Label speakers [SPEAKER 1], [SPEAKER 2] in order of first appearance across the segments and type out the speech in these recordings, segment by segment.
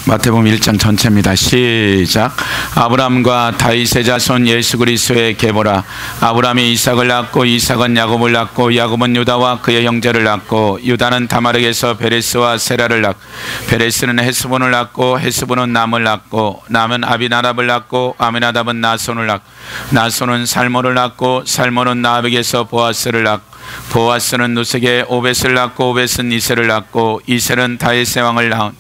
[SPEAKER 1] 마태복음 1장 전체입니다. 시작. 아브라함과 다윗의 자손 예수 그리스도의 계보라. 아브라함이 이삭을 낳고 이삭은 야곱을 낳고 야곱은 유다와 그의 형제를 낳고 유다는 다마르에서 베레스와 세라를 낳고 베레스는 헤스본을 낳고 헤스본은 남을 낳고 남은 아비나답을 낳고 아미나답은 나손을 낳고 나손은 살모를 낳고 살모는 나합에게서 보아스를 낳고 보아스는 누색에 오벳을 낳고 오벳은 이세를 낳고 이세는 다윗의 왕을 낳은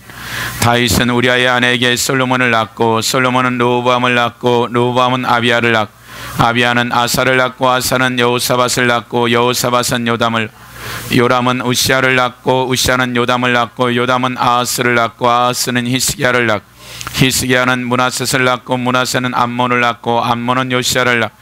[SPEAKER 1] 다윗은 우리아의 아내에게 솔로몬을 낳고 솔로몬은 르호보암을 낳고 르호보암은 아비야를 낳고 아비야는 아사를 낳고 아사는 여호사밧을 낳고 여호사밧은 요람은 우시아를 낳고 우시아는 요담을 낳고 요담은 아하스를 낳고 아하스는 히스기야를 낳고 히스기야는 므낫셋을 낳고 므낫셋은 암몬을 낳고 암몬은 요시야를 낳고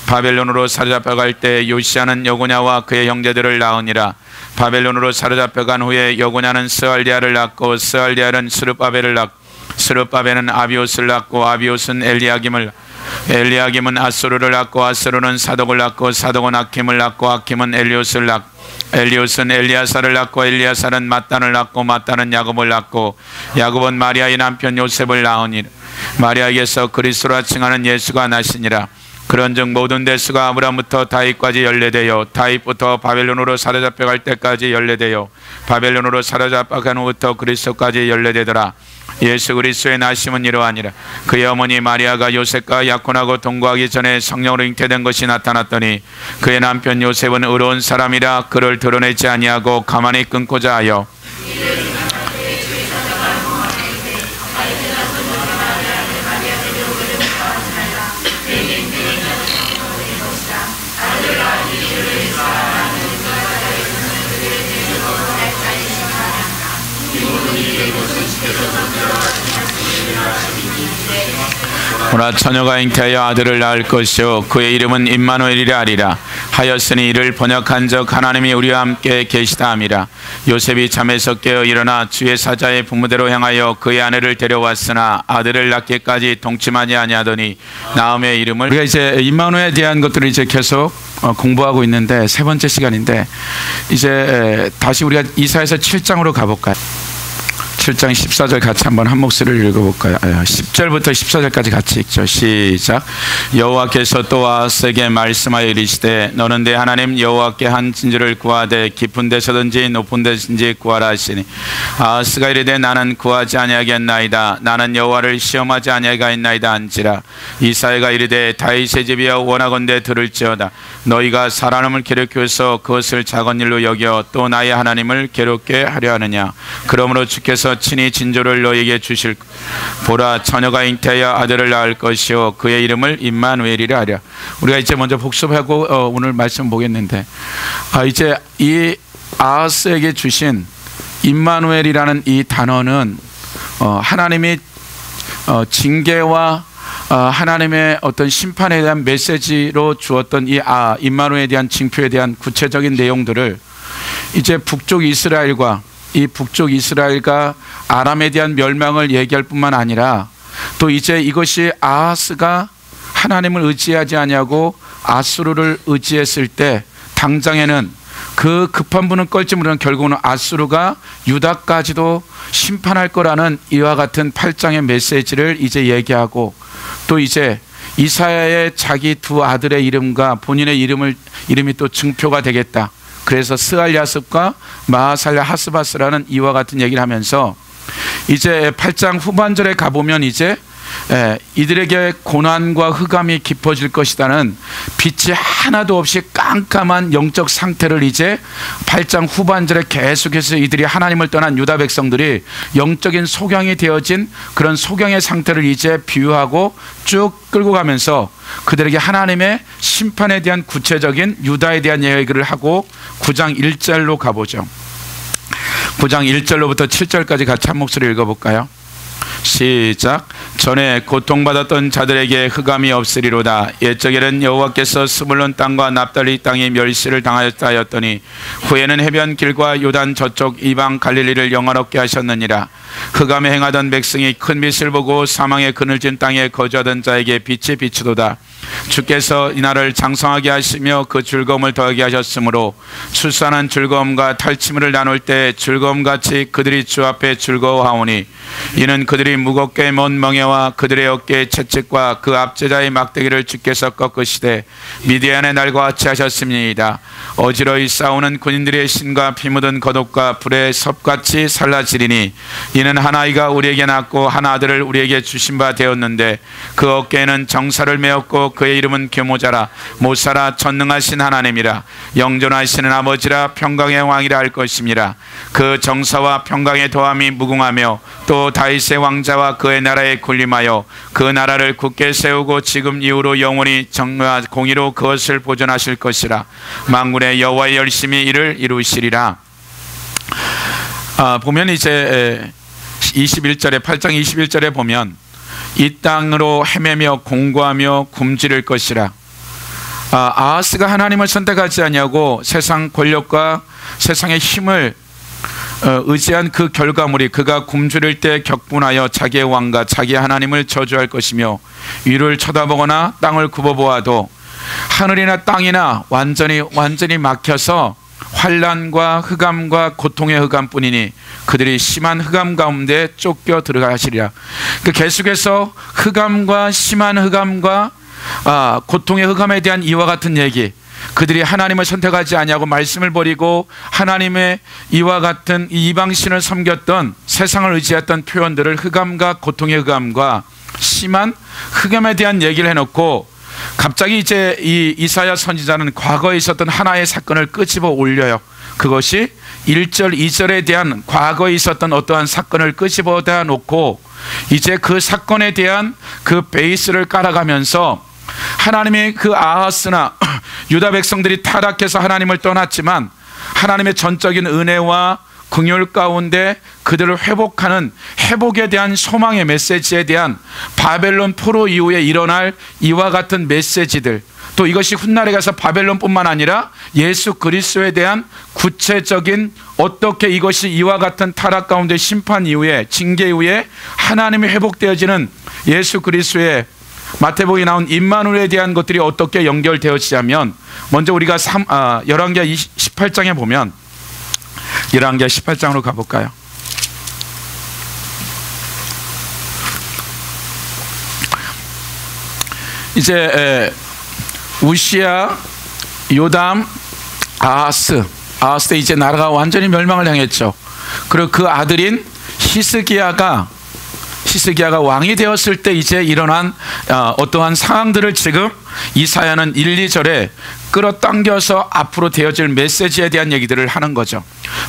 [SPEAKER 1] 바벨론으로 사로잡혀갈 때 요시야는 여고냐와 그의 형제들을 낳으니라. 바벨론으로 사로잡혀간 후에 여고냐는 스알디아를 낳고 스알디아는 스룹바벨을 낳고 스룹바벨은 아비옷을 낳고 아비옷은 엘리야김은 아수르를 낳고 아수르는 사독을 낳고 사독은 아킴을 낳고 아킴은 엘리옷을 낳고 엘리옷은 엘리야사를 낳고 엘리야사는 mat단을 낳고 mat단은 야곱을 낳고 야곱은 마리아의 남편 요셉을 낳으니라. 마리아에게서 그리스도라 칭하는 예수가 나시니라. 그런즉 모든 대수가 아브라함부터 다윗까지 연례되어 다윗부터 바벨론으로 사로잡혀갈 때까지 연례되어 바벨론으로 사로잡혀간 후부터 그리스도까지 연례되더라. 예수 그리스도의 나심은 이러하니라. 그의 어머니 마리아가 요셉과 약혼하고 동거하기 전에 성령으로 잉태된 것이 나타났더니 그의 남편 요셉은 의로운 사람이라 그를 드러내지 아니하고 가만히 끊고자 하여 보라 처녀가 잉태하여 아들을 낳을 것이요 그의 이름은 임마누엘이라 하리라. 하였으니 이를 번역한 적 하나님이 우리와 함께 계시다 함이라. 요셉이 잠에서 깨어 일어나 주의 사자의 부모대로 행하여 그의 아내를 데려왔으나 아들을 낳기까지 동침하지 아니하더니 나음의 이름을 우리가 이제 임마누엘에 대한 것들을 이제 계속 공부하고 있는데 세 번째 시간인데 이제 다시 우리가 이사야서 7장으로 가볼까요? 7장 14절 같이 한번 한 목소리를 읽어볼까요? 10절부터 14절까지 같이 읽죠. 시작. 여호와께서 또 아하스에게 말씀하여 이르시되 너는 내 하나님 여호와께 한 진주를 구하되 깊은 데서든지 높은 데서든지 구하라 하시니 아하스가 이르되 나는 구하지 아니하겠나이다. 나는 여호와를 시험하지 아니하겠나이다 한지라. 이사야가 이르되 다윗의 집이여 원하건대 들을지어다. 너희가 사람을 괴롭게 해서 그것을 작은 일로 여겨 또 나의 하나님을 괴롭게 하려 하느냐. 그러므로 주께서 친히 진조를 너에게 주실. 보라 처녀가 잉태하여 아들을 낳을 것이요 그의 이름을 임마누엘이라 하랴. 우리가 이제 먼저 복습하고 오늘 말씀 보겠는데 이제 이 아하스에게 주신 임마누엘이라는 이 단어는 하나님이 징계와 하나님의 어떤 심판에 대한 메시지로 주었던 이 임마누엘에 대한 징표에 대한 구체적인 내용들을 이제 북쪽 이스라엘과 이 북쪽 이스라엘과 아람에 대한 멸망을 얘기할 뿐만 아니라 또 이제 이것이 아하스가 하나님을 의지하지 아니하고 아수르를 의지했을 때 당장에는 그 급한 분은 끌지 못하는 결국은 아수르가 유다까지도 심판할 거라는 이와 같은 8장의 메시지를 이제 얘기하고 또 이제 이사야의 자기 두 아들의 이름과 본인의 이름이 또 증표가 되겠다. 그래서 스알야습과 마하살랴 하스바스라는 이와 같은 얘기를 하면서 이제 8장 후반절에 가보면 이제 이들에게 고난과 흑암이 깊어질 것이라는 빛이 하나도 없이 깜깜한 영적 상태를 이제 8장 후반절에 계속해서 이들이 하나님을 떠난 유다 백성들이 영적인 소경이 되어진 그런 소경의 상태를 이제 비유하고 쭉 끌고 가면서 그들에게 하나님의 심판에 대한 구체적인 유다에 대한 얘기를 하고 9장 1절로 가보죠. 9장 1절로부터 7절까지 같이 한 목소리 읽어볼까요? 시작. 전에 고통받았던 자들에게 흑암이 없으리로다. 옛적에는 여호와께서 스불론 땅과 납달리 땅이 멸시를 당하였다 하였더니 후에는 해변 길과 요단 저쪽 이방 갈릴리를 영화롭게 하셨느니라. 흑암에 행하던 백성이 큰 빛을 보고 사망의 그늘진 땅에 거주하던 자에게 빛이 비추도다. 주께서 이날을 장성하게 하시며 그 즐거움을 더하게 하셨으므로 출산한 즐거움과 탈취물을 나눌 때 즐거움같이 그들이 주 앞에 즐거워하오니 이는 그들이 무겁게 먼 멍에와 그들의 어깨의 채찍과 그 압제자의 막대기를 주께서 꺾으시되 미디안의 날과 같이 하셨습니다. 어지러이 싸우는 군인들의 신과 피 묻은 겉옷과 불의 섭같이 살라지리니 이는 한 아이가 우리에게 낳고 한 아들을 우리에게 주신 바 되었는데 그 어깨에는 정사를 메었고 그의 이름은 교모자라 못살아 전능하신 하나님이라 영존하시는 아버지라 평강의 왕이라 할 것입니다. 그 정사와 평강의 도함이 무궁하며 또 다윗의 왕자와 그의 나라에 군림하여 그 나라를 굳게 세우고 지금 이후로 영원히 정의와 공의로 그것을 보존하실 것이라. 만군의 여호와의 열심히 이를 이루시리라. 보면 이제 21절에 8장 21절에 보면 이 땅으로 헤매며 공고하며 굶주릴 것이라. 아하스가 하나님을 선택하지 아니하고 세상 권력과 세상의 힘을 의지한 그 결과물이 그가 굶주릴 때 격분하여 자기의 왕과 자기의 하나님을 저주할 것이며 위를 쳐다보거나 땅을 굽어보아도 하늘이나 땅이나 완전히 막혀서 환난과 흑암과 고통의 흑암뿐이니 그들이 심한 흑암 가운데 쫓겨 들어가시리라. 계속해서 흑암과 심한 흑암과 고통의 흑암에 대한 이와 같은 얘기, 그들이 하나님을 선택하지 아니하고 말씀을 버리고 하나님의 이와 같은 이방신을 섬겼던 세상을 의지했던 표현들을 흑암과 고통의 흑암과 심한 흑암에 대한 얘기를 해놓고 갑자기 이제 이 이사야 선지자는 과거에 있었던 하나의 사건을 끄집어 올려요. 그것이 1절 2절에 대한 과거에 있었던 어떠한 사건을 끄집어다 놓고 이제 그 사건에 대한 그 베이스를 깔아가면서 하나님의 그 아하스나 유다 백성들이 타락해서 하나님을 떠났지만 하나님의 전적인 은혜와 긍휼 가운데 그들을 회복하는 회복에 대한 소망의 메시지에 대한 바벨론 포로 이후에 일어날 이와 같은 메시지들, 또 이것이 훗날에 가서 바벨론뿐만 아니라 예수 그리스도에 대한 구체적인 어떻게 이것이 이와 같은 타락 가운데 심판 이후에 징계 이후에 하나님이 회복되어지는 예수 그리스도의 마태복음에 나온 임마누엘에 대한 것들이 어떻게 연결되어지냐면, 먼저 우리가 열왕기하 18장에 보면, 열왕기하 18장으로 가볼까요? 이제 우시야, 요담, 아하스 때 이제 나라가 완전히 멸망을 향했죠. 그리고 그 아들인 히스기야가 왕이 되었을 때 이제 일어난 어떠한 상황들을 지금 이사야는 1, 2절에 끌어당겨서 앞으로 되어질 메시지에 대한 얘기들을 하는 거죠.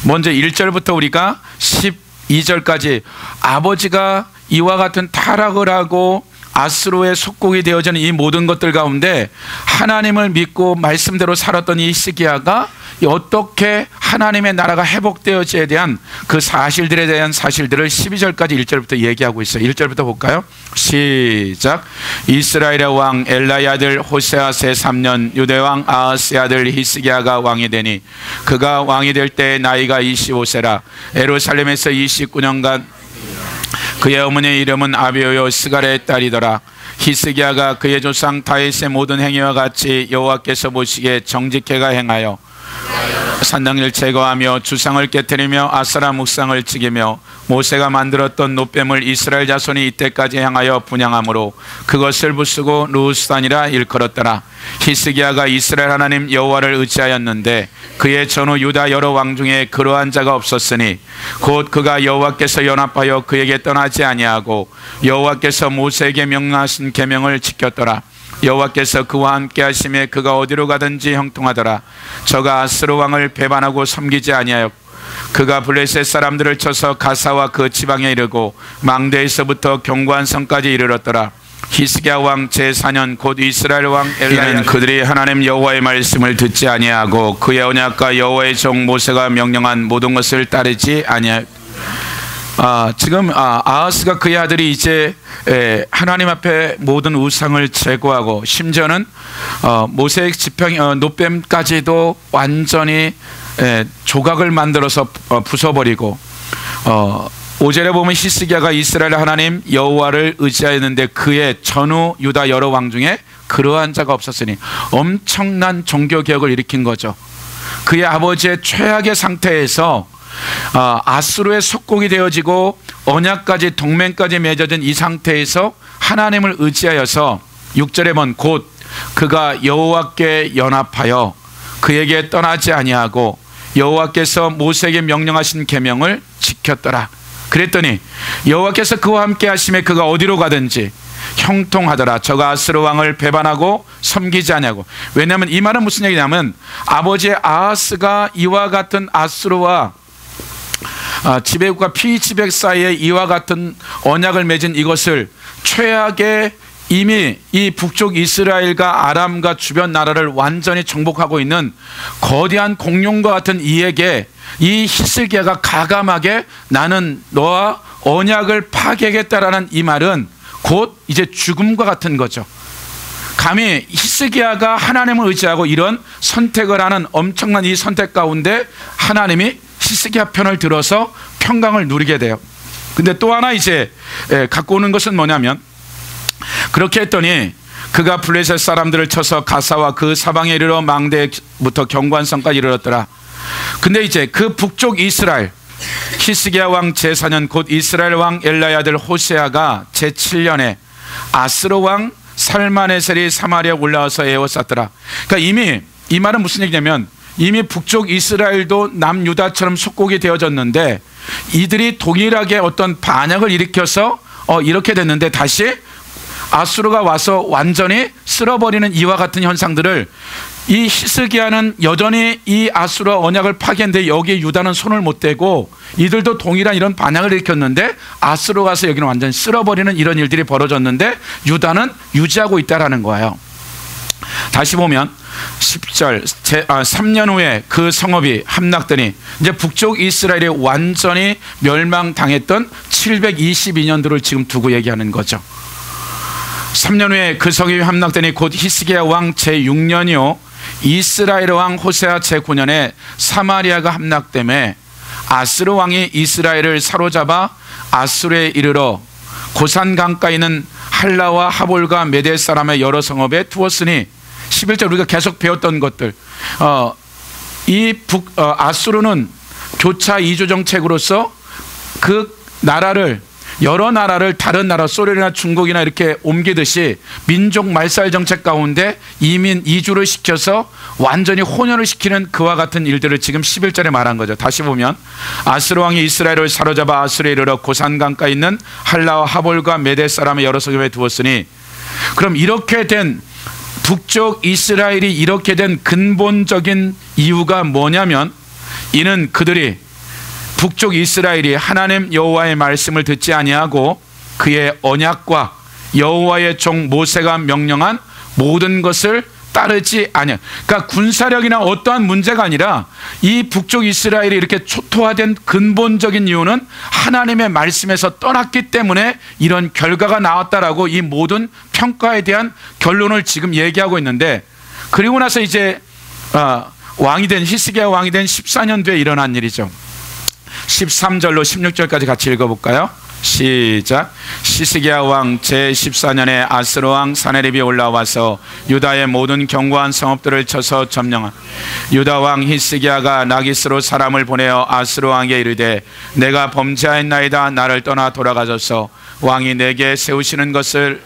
[SPEAKER 1] 먼저 1절부터 우리가 12절까지 아버지가 이와 같은 타락을 하고 아수르의 속국이 되어지는 이 모든 것들 가운데 하나님을 믿고 말씀대로 살았던 이 히스기야가 어떻게 하나님의 나라가 회복되어지에 대한 그 사실들에 대한 사실들을 12절까지 1절부터 얘기하고 있어요. 1절부터 볼까요? 시작. 이스라엘의 왕 엘라의 아들 호세아 세 3년 유대왕 아하스의 아들 히스기야가 왕이 되니 그가 왕이 될 때 나이가 25세라. 예루살렘에서 29년간 그의 어머니의 이름은 아비오요 스가랴의 딸이더라. 히스기야가 그의 조상 다윗의 모든 행위와 같이 여호와께서 보시기에 정직해가 행하여 산당을 제거하며 주상을 깨뜨리며 아세라 묵상을 지키며 모세가 만들었던 놋뱀을 이스라엘 자손이 이때까지 향하여 분향함으로 그것을 부수고 루스단이라 일컬었더라. 히스기야가 이스라엘 하나님 여호와를 의지하였는데 그의 전후 유다 여러 왕 중에 그러한 자가 없었으니 곧 그가 여호와께서 연합하여 그에게 떠나지 아니하고 여호와께서 모세에게 명하신 계명을 지켰더라. 여호와께서 그와 함께 하심에 그가 어디로 가든지 형통하더라. 저가 아스루 왕을 배반하고 섬기지 아니하였고 그가 블레셋 사람들을 쳐서 가사와 그 지방에 이르고 망대에서부터 견고한 성까지 이르렀더라. 히스기야 왕 제4년 곧 이스라엘 왕 엘라는 그들이 하나님 여호와의 말씀을 듣지 아니하고 그의 언약과 여호와의 종 모세가 명령한 모든 것을 따르지 아니하였다. 지금 아하스가 그의 아들이 이제 하나님 앞에 모든 우상을 제거하고 심지어는 모세의 지팡이 놋뱀까지도 완전히 조각을 만들어서 부숴버리고 5절에 보면 히스기야가 이스라엘 하나님 여호와를 의지하였는데 그의 전후 유다 여러 왕 중에 그러한 자가 없었으니 엄청난 종교개혁을 일으킨 거죠. 그의 아버지의 최악의 상태에서 아수르의 속국이 되어지고 언약까지 동맹까지 맺어진 이 상태에서 하나님을 의지하여서 6절에 보면 곧 그가 여호와께 연합하여 그에게 떠나지 아니하고 여호와께서 모세에게 명령하신 계명을 지켰더라. 그랬더니 여호와께서 그와 함께 하심에 그가 어디로 가든지 형통하더라. 저가 아수르 왕을 배반하고 섬기지 아니하고. 왜냐하면 이 말은 무슨 얘기냐면 아버지 아하스가 이와 같은 아수르와 지배국과 피지배국 사이에 이와 같은 언약을 맺은 이것을 최악의 이미 이 북쪽 이스라엘과 아람과 주변 나라를 완전히 정복하고 있는 거대한 공룡과 같은 이에게 이 히스기야가 가감하게 나는 너와 언약을 파괴하겠다라는 이 말은 곧 이제 죽음과 같은 거죠. 감히 히스기야가 하나님을 의지하고 이런 선택을 하는 엄청난 이 선택 가운데 하나님이 히스기야 편을 들어서 평강을 누리게 돼요. 근데 또 하나 이제 갖고 오는 것은 뭐냐면 그렇게 했더니 그가 블레셋 사람들을 쳐서 가사와 그 사방에 이르러 망대부터 경관성까지 이르렀더라. 근데 이제 그 북쪽 이스라엘 히스기야 왕 제4년 곧 이스라엘 왕 엘라의 아들 호세아가 제7년에 아스로 왕 살마네셀이 사마리아에 올라와서 에워쌌더라. 그러니까 이미 이 말은 무슨 얘기냐면 이미 북쪽 이스라엘도 남유다처럼 속국이 되어졌는데 이들이 동일하게 어떤 반역을 일으켜서 이렇게 됐는데 다시 아수르가 와서 완전히 쓸어버리는 이와 같은 현상들을 이 히스기야는 여전히 이 아수르 언약을 파괴했는데 여기에 유다는 손을 못 대고 이들도 동일한 이런 반역을 일으켰는데 아수르가 와서 여기는 완전히 쓸어버리는 이런 일들이 벌어졌는데 유다는 유지하고 있다라는 거예요. 다시 보면 10절 3년 후에 그 성읍이 함락되니 이제 북쪽 이스라엘이 완전히 멸망당했던 722년도를 지금 두고 얘기하는 거죠. 3년 후에 그 성읍이 함락되니 곧 히스기야 왕 제6년이요 이스라엘 왕 호세아 제9년에 사마리아가 함락되매 아스르 왕이 이스라엘을 사로잡아 아수르에 이르러 고산 강가에 있는 할라와 하볼과 메대 사람의 여러 성읍에 두었으니 11절 우리가 계속 배웠던 것들 아수르는 교차 이주 정책으로서 그 나라를 여러 나라를 다른 나라 소련이나 중국이나 이렇게 옮기듯이 민족 말살 정책 가운데 이민 이주를 시켜서 완전히 혼혈을 시키는 그와 같은 일들을 지금 11절에 말한 거죠. 다시 보면 아스르 왕이 이스라엘을 사로잡아 아수르에 이르러 고산강가에 있는 할라와 하볼과 메대 사람의 여러 성읍에 두었으니 그럼 이렇게 된 북쪽 이스라엘이 이렇게 된 근본적인 이유가 뭐냐면 이는 그들이 북쪽 이스라엘이 하나님 여호와의 말씀을 듣지 아니하고 그의 언약과 여호와의 종 모세가 명령한 모든 것을 따르지 아니하. 그러니까 군사력이나 어떠한 문제가 아니라 이 북쪽 이스라엘이 이렇게 초토화된 근본적인 이유는 하나님의 말씀에서 떠났기 때문에 이런 결과가 나왔다라고 이 모든 평가에 대한 결론을 지금 얘기하고 있는데 그리고 나서 이제 왕이 된 히스기야 왕이 된 14년 뒤에 일어난 일이죠. 13절로 16절까지 같이 읽어볼까요? 시작. 히스기야 왕 제14년에 아스르 왕 사네립이 올라와서 유다의 모든 견고한 성읍들을 쳐서 점령한 유다 왕 히스기야가 라기스로 사람을 보내어 아스르 왕에게 이르되 내가 범죄하였나이다. 나를 떠나 돌아가소서. 왕이 내게 세우시는 것을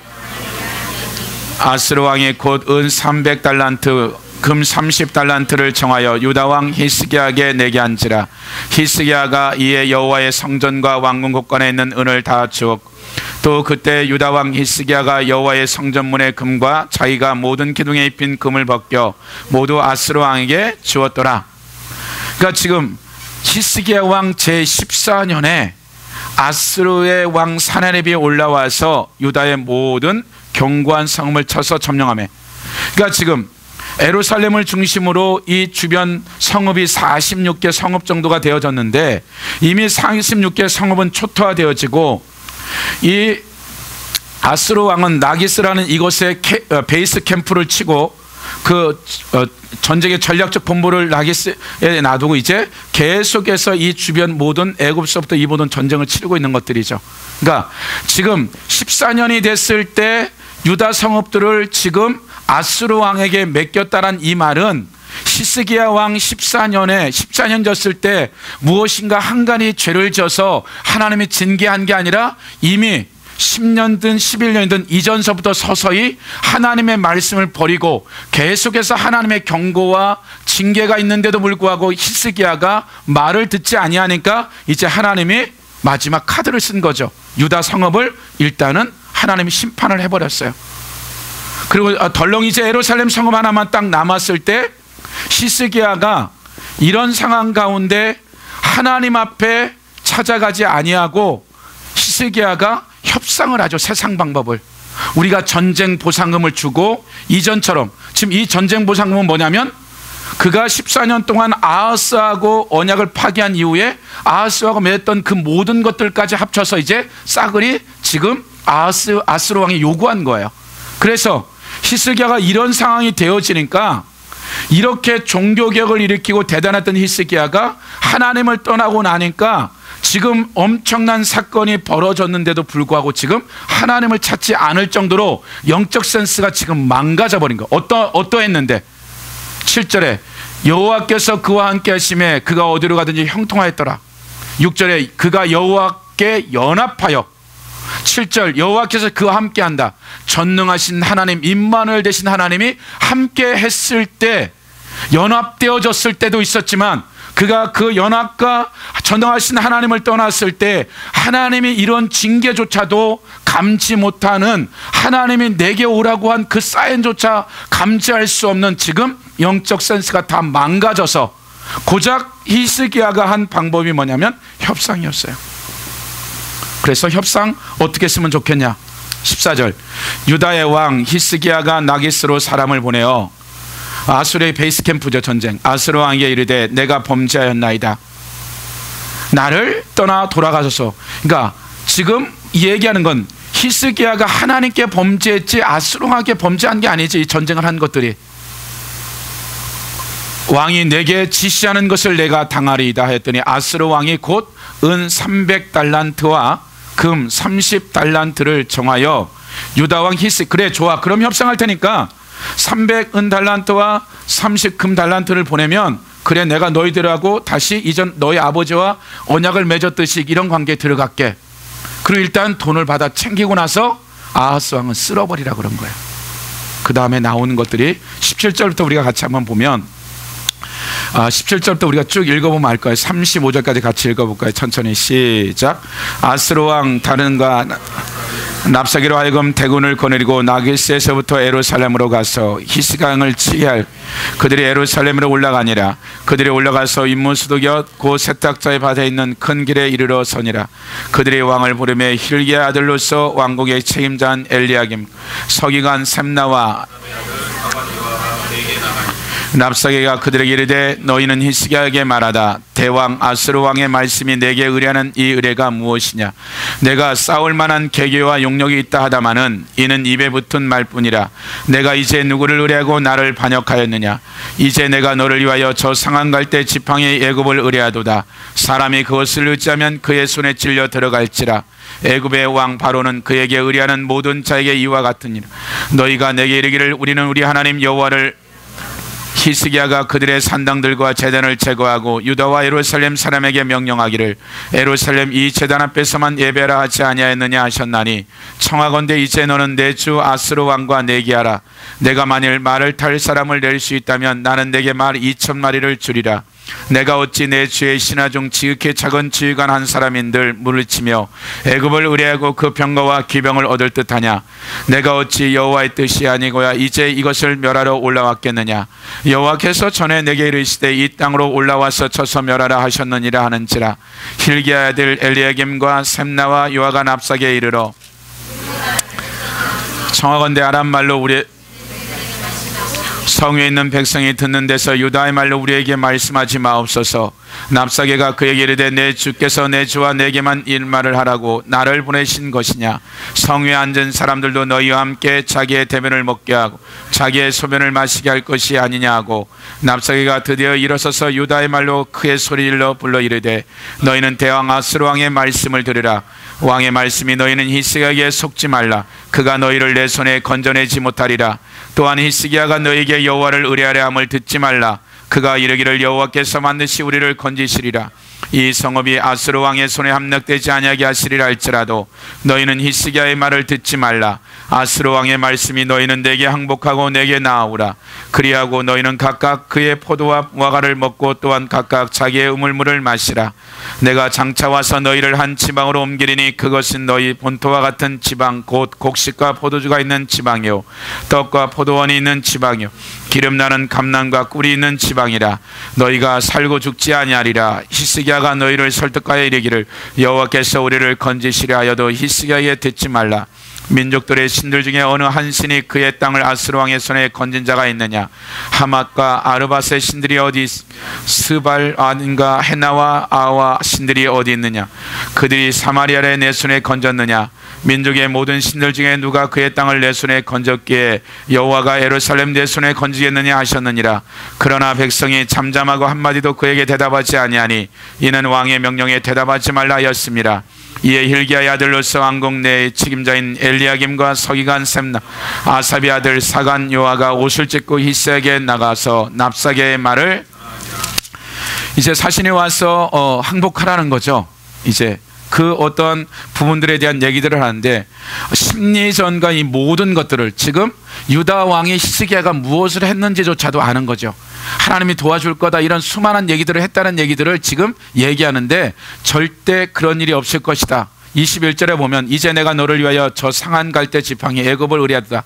[SPEAKER 1] 아스르 왕이 곧 은 300달란트 금 30달란트를 정하여 유다 왕 히스기야에게 내게 안지라. 히스기야가 이에 여호와의 성전과 왕궁 곳간에 있는 은을 다 주었고 또 그때 유다 왕 히스기야가 여호와의 성전문의 금과 자기가 모든 기둥에 입힌 금을 벗겨 모두 아스르 왕에게 주었더라. 그러니까 지금 히스기야 왕 제14년에 아스르의 왕 사네립이 올라와서 유다의 모든 견고한 성을 쳐서 점령하며 그러니까 지금 예루살렘을 중심으로 이 주변 성읍이 46개 성읍 정도가 되어졌는데 이미 46개 성읍은 초토화되어지고 이 아스르 왕은 나기스라는 이곳에 베이스 캠프를 치고 그 전쟁의 전략적 본부를 나기스에 놔두고 이제 계속해서 이 주변 모든 애굽서부터 이 모든 전쟁을 치르고 있는 것들이죠. 그러니까 지금 14년이 됐을 때 유다 성읍들을 지금 아스르 왕에게 맡겼다는 이 말은 히스기야 왕 14년 졌을 때 무엇인가 한간이 죄를 져서 하나님이 징계한 게 아니라 이미 10년든 11년이든 이전서부터 서서히 하나님의 말씀을 버리고 계속해서 하나님의 경고와 징계가 있는데도 불구하고 히스기야가 말을 듣지 아니하니까 이제 하나님이 마지막 카드를 쓴 거죠. 유다 성읍을 일단은 하나님이 심판을 해버렸어요. 그리고 덜렁 이제 예루살렘 성읍 하나만 딱 남았을 때 히스기야가 이런 상황 가운데 하나님 앞에 찾아가지 아니하고 히스기야가 협상을 하죠. 세상 방법을. 우리가 전쟁 보상금을 주고 이전처럼, 지금 이 전쟁 보상금은 뭐냐면 그가 14년 동안 아하스하고 언약을 파기한 이후에 아하스하고 맺었던 그 모든 것들까지 합쳐서 이제 싸그리 지금 아스로 왕이 요구한 거예요. 그래서 히스기야가 이런 상황이 되어지니까 이렇게 종교개혁을 일으키고 대단했던 히스기야가 하나님을 떠나고 나니까 지금 엄청난 사건이 벌어졌는데도 불구하고 지금 하나님을 찾지 않을 정도로 영적 센스가 지금 망가져 버린 거. 어떠했는데 7절에 여호와께서 그와 함께 하심에 그가 어디로 가든지 형통하였더라. 6절에 그가 여호와께 연합하여, 7절 여호와께서 그와 함께 한다. 전능하신 하나님 임마누엘 되신 하나님이 함께 했을 때, 연합되어졌을 때도 있었지만 그가 그 연합과 전능하신 하나님을 떠났을 때 하나님이 이런 징계조차도 감지 못하는, 하나님이 내게 오라고 한 그 사인조차 감지할 수 없는 지금 영적 센스가 다 망가져서 고작 히스기야가 한 방법이 뭐냐면 협상이었어요. 그래서 협상 어떻게 쓰면 좋겠냐. 14절 유다의 왕 히스기야가 나기스로 사람을 보내어, 아수르의 베이스 캠프죠. 전쟁. 아수르 왕에게 이르되 내가 범죄하였나이다. 나를 떠나 돌아가소서. 그러니까 지금 얘기하는 건 히스기야가 하나님께 범죄했지 아수르 왕에게 범죄한 게 아니지. 이 전쟁을 한 것들이. 왕이 내게 지시하는 것을 내가 당하리이다 했더니 아수르 왕이 곧 은 300달란트와 금 30달란트를 정하여 유다 왕 그래 좋아, 그럼 협상할 테니까 300은 달란트와 30금 달란트를 보내면 그래 내가 너희들하고 다시 이전 너희 아버지와 언약을 맺었듯이 이런 관계에 들어갈게. 그리고 일단 돈을 받아 챙기고 나서 아하스 왕은 쓸어버리라 그런 거예요. 그 다음에 나오는 것들이 17절부터 우리가 같이 한번 보면 17절부터 우리가 쭉 읽어보면 알 거예요. 35절까지 같이 읽어볼까요? 천천히 시작. 아스로 왕 다른과 납사기로 하여금 대군을 거느리고 나기스에서부터 예루살렘으로 가서 히스강을 치할 그들이 예루살렘으로 올라가니라. 그들이 올라가서 인문수도 곁 고 세탁자의 밭에 있는 큰 길에 이르러 서니라. 그들이 왕을 부르며 힐기야 아들로서 왕국의 책임자인 엘리야김, 서기관 셈나와 납사게가 그들에게 이르되 너희는 히스기야에게 말하다. 대왕 아스루 왕의 말씀이 내게 의뢰하는 이 의뢰가 무엇이냐. 내가 싸울 만한 계기와 용력이 있다 하다마는 이는 입에 붙은 말뿐이라. 내가 이제 누구를 의뢰하고 나를 반역하였느냐. 이제 내가 너를 위하여 저 상한 갈 때 지팡이 애굽을 의뢰하도다. 사람이 그것을 의지하면 그의 손에 찔려 들어갈지라. 애굽의 왕 바로는 그에게 의뢰하는 모든 자에게 이와 같으니라. 너희가 내게 이르기를 우리는 우리 하나님 여호와를, 히스기야가 그들의 산당들과 제단을 제거하고 유다와 예루살렘 사람에게 명령하기를 예루살렘 이 제단 앞에서만 예배라 하지 아니하였느냐 하셨나니 청하건대 이제 너는 내 주 아스루 왕과 내기하라. 내가 만일 말을 탈 사람을 낼 수 있다면 나는 내게 말 2,000마리를 주리라. 내가 어찌 내 주의 신하 중 지극히 작은 지휘관 한 사람인들 물리치며 애굽을 의뢰하고 그 병거와 기병을 얻을 듯하냐. 내가 어찌 여호와의 뜻이 아니고야 이제 이것을 멸하러 올라왔겠느냐. 여호와께서 전에 내게 이르시되 이 땅으로 올라와서 쳐서 멸하라 하셨느니라 하는지라. 힐기야 아들 엘리야김과 셈나와 요아가 납사게에 이르러 청하건대 아람 말로 우리 성에 있는 백성이 듣는 데서 유다의 말로 우리에게 말씀하지 마옵소서. 납사게가 그에게 이르되 내 주께서 내 주와 내게만 이 말을 하라고 나를 보내신 것이냐. 성위에 앉은 사람들도 너희와 함께 자기의 대변을 먹게 하고 자기의 소변을 마시게 할 것이 아니냐 하고, 납사게가 드디어 일어서서 유다의 말로 크게 소리질러 불러 이르되 너희는 대왕 아스루 왕의 말씀을 들으라. 왕의 말씀이 너희는 히스기야에게 속지 말라. 그가 너희를 내 손에 건져내지 못하리라. 또한 히스기야가 너희에게 여호와를 의뢰하려 함을 듣지 말라. 그가 이르기를 여호와께서 반드시 우리를 건지시리라. 이 성읍이 아수르 왕의 손에 함락되지 아니하게 하시리라 할지라도 너희는 히스기야의 말을 듣지 말라. 아수르 왕의 말씀이 너희는 내게 항복하고 내게 나아오라. 그리하고 너희는 각각 그의 포도와 무화과를 먹고 또한 각각 자기의 우물물을 마시라. 내가 장차 와서 너희를 한 지방으로 옮기리니 그것은 너희 본토와 같은 지방, 곧 곡식과 포도주가 있는 지방이요 떡과 포도원이 있는 지방이요 기름나는 감람과 꿀이 있는 지방이라. 너희가 살고 죽지 아니하리라. 히스기야가 너희를 설득하여 이르기를 여호와께서 우리를 건지시려 하여도 히스기야에게 듣지 말라. 민족들의 신들 중에 어느 한 신이 그의 땅을 아수르 왕의 손에 건진 자가 있느냐? 하맛과 아르밧의 신들이 어디, 스발 아닌가 헤나와 아와 신들이 어디 있느냐? 그들이 사마리아를 내 손에 건졌느냐? 민족의 모든 신들 중에 누가 그의 땅을 내 손에 건졌기에 여호와가 예루살렘 내 손에 건지겠느냐 하셨느니라. 그러나 백성이 잠잠하고 한마디도 그에게 대답하지 아니하니 이는 왕의 명령에 대답하지 말라 하였습니다. 이에 hil기야의 아들로서 왕국 내의 책임자인 엘리야김과 서기관 셈나 아삽의 아들 사간 요아가 옷을 찢고 히스기야에게 나가서 납사게의 말을 이제 사신이 와서 항복하라는 거죠. 이제 그 어떤 부분들에 대한 얘기들을 하는데 심리전과 이 모든 것들을 지금 유다 왕이 히스기야가 무엇을 했는지조차도 아는 거죠. 하나님이 도와줄 거다 이런 수많은 얘기들을 했다는 얘기들을 지금 얘기하는데 절대 그런 일이 없을 것이다. 21절에 보면 이제 내가 너를 위하여 저 상한 갈대 지팡이 애굽을 의뢰하다.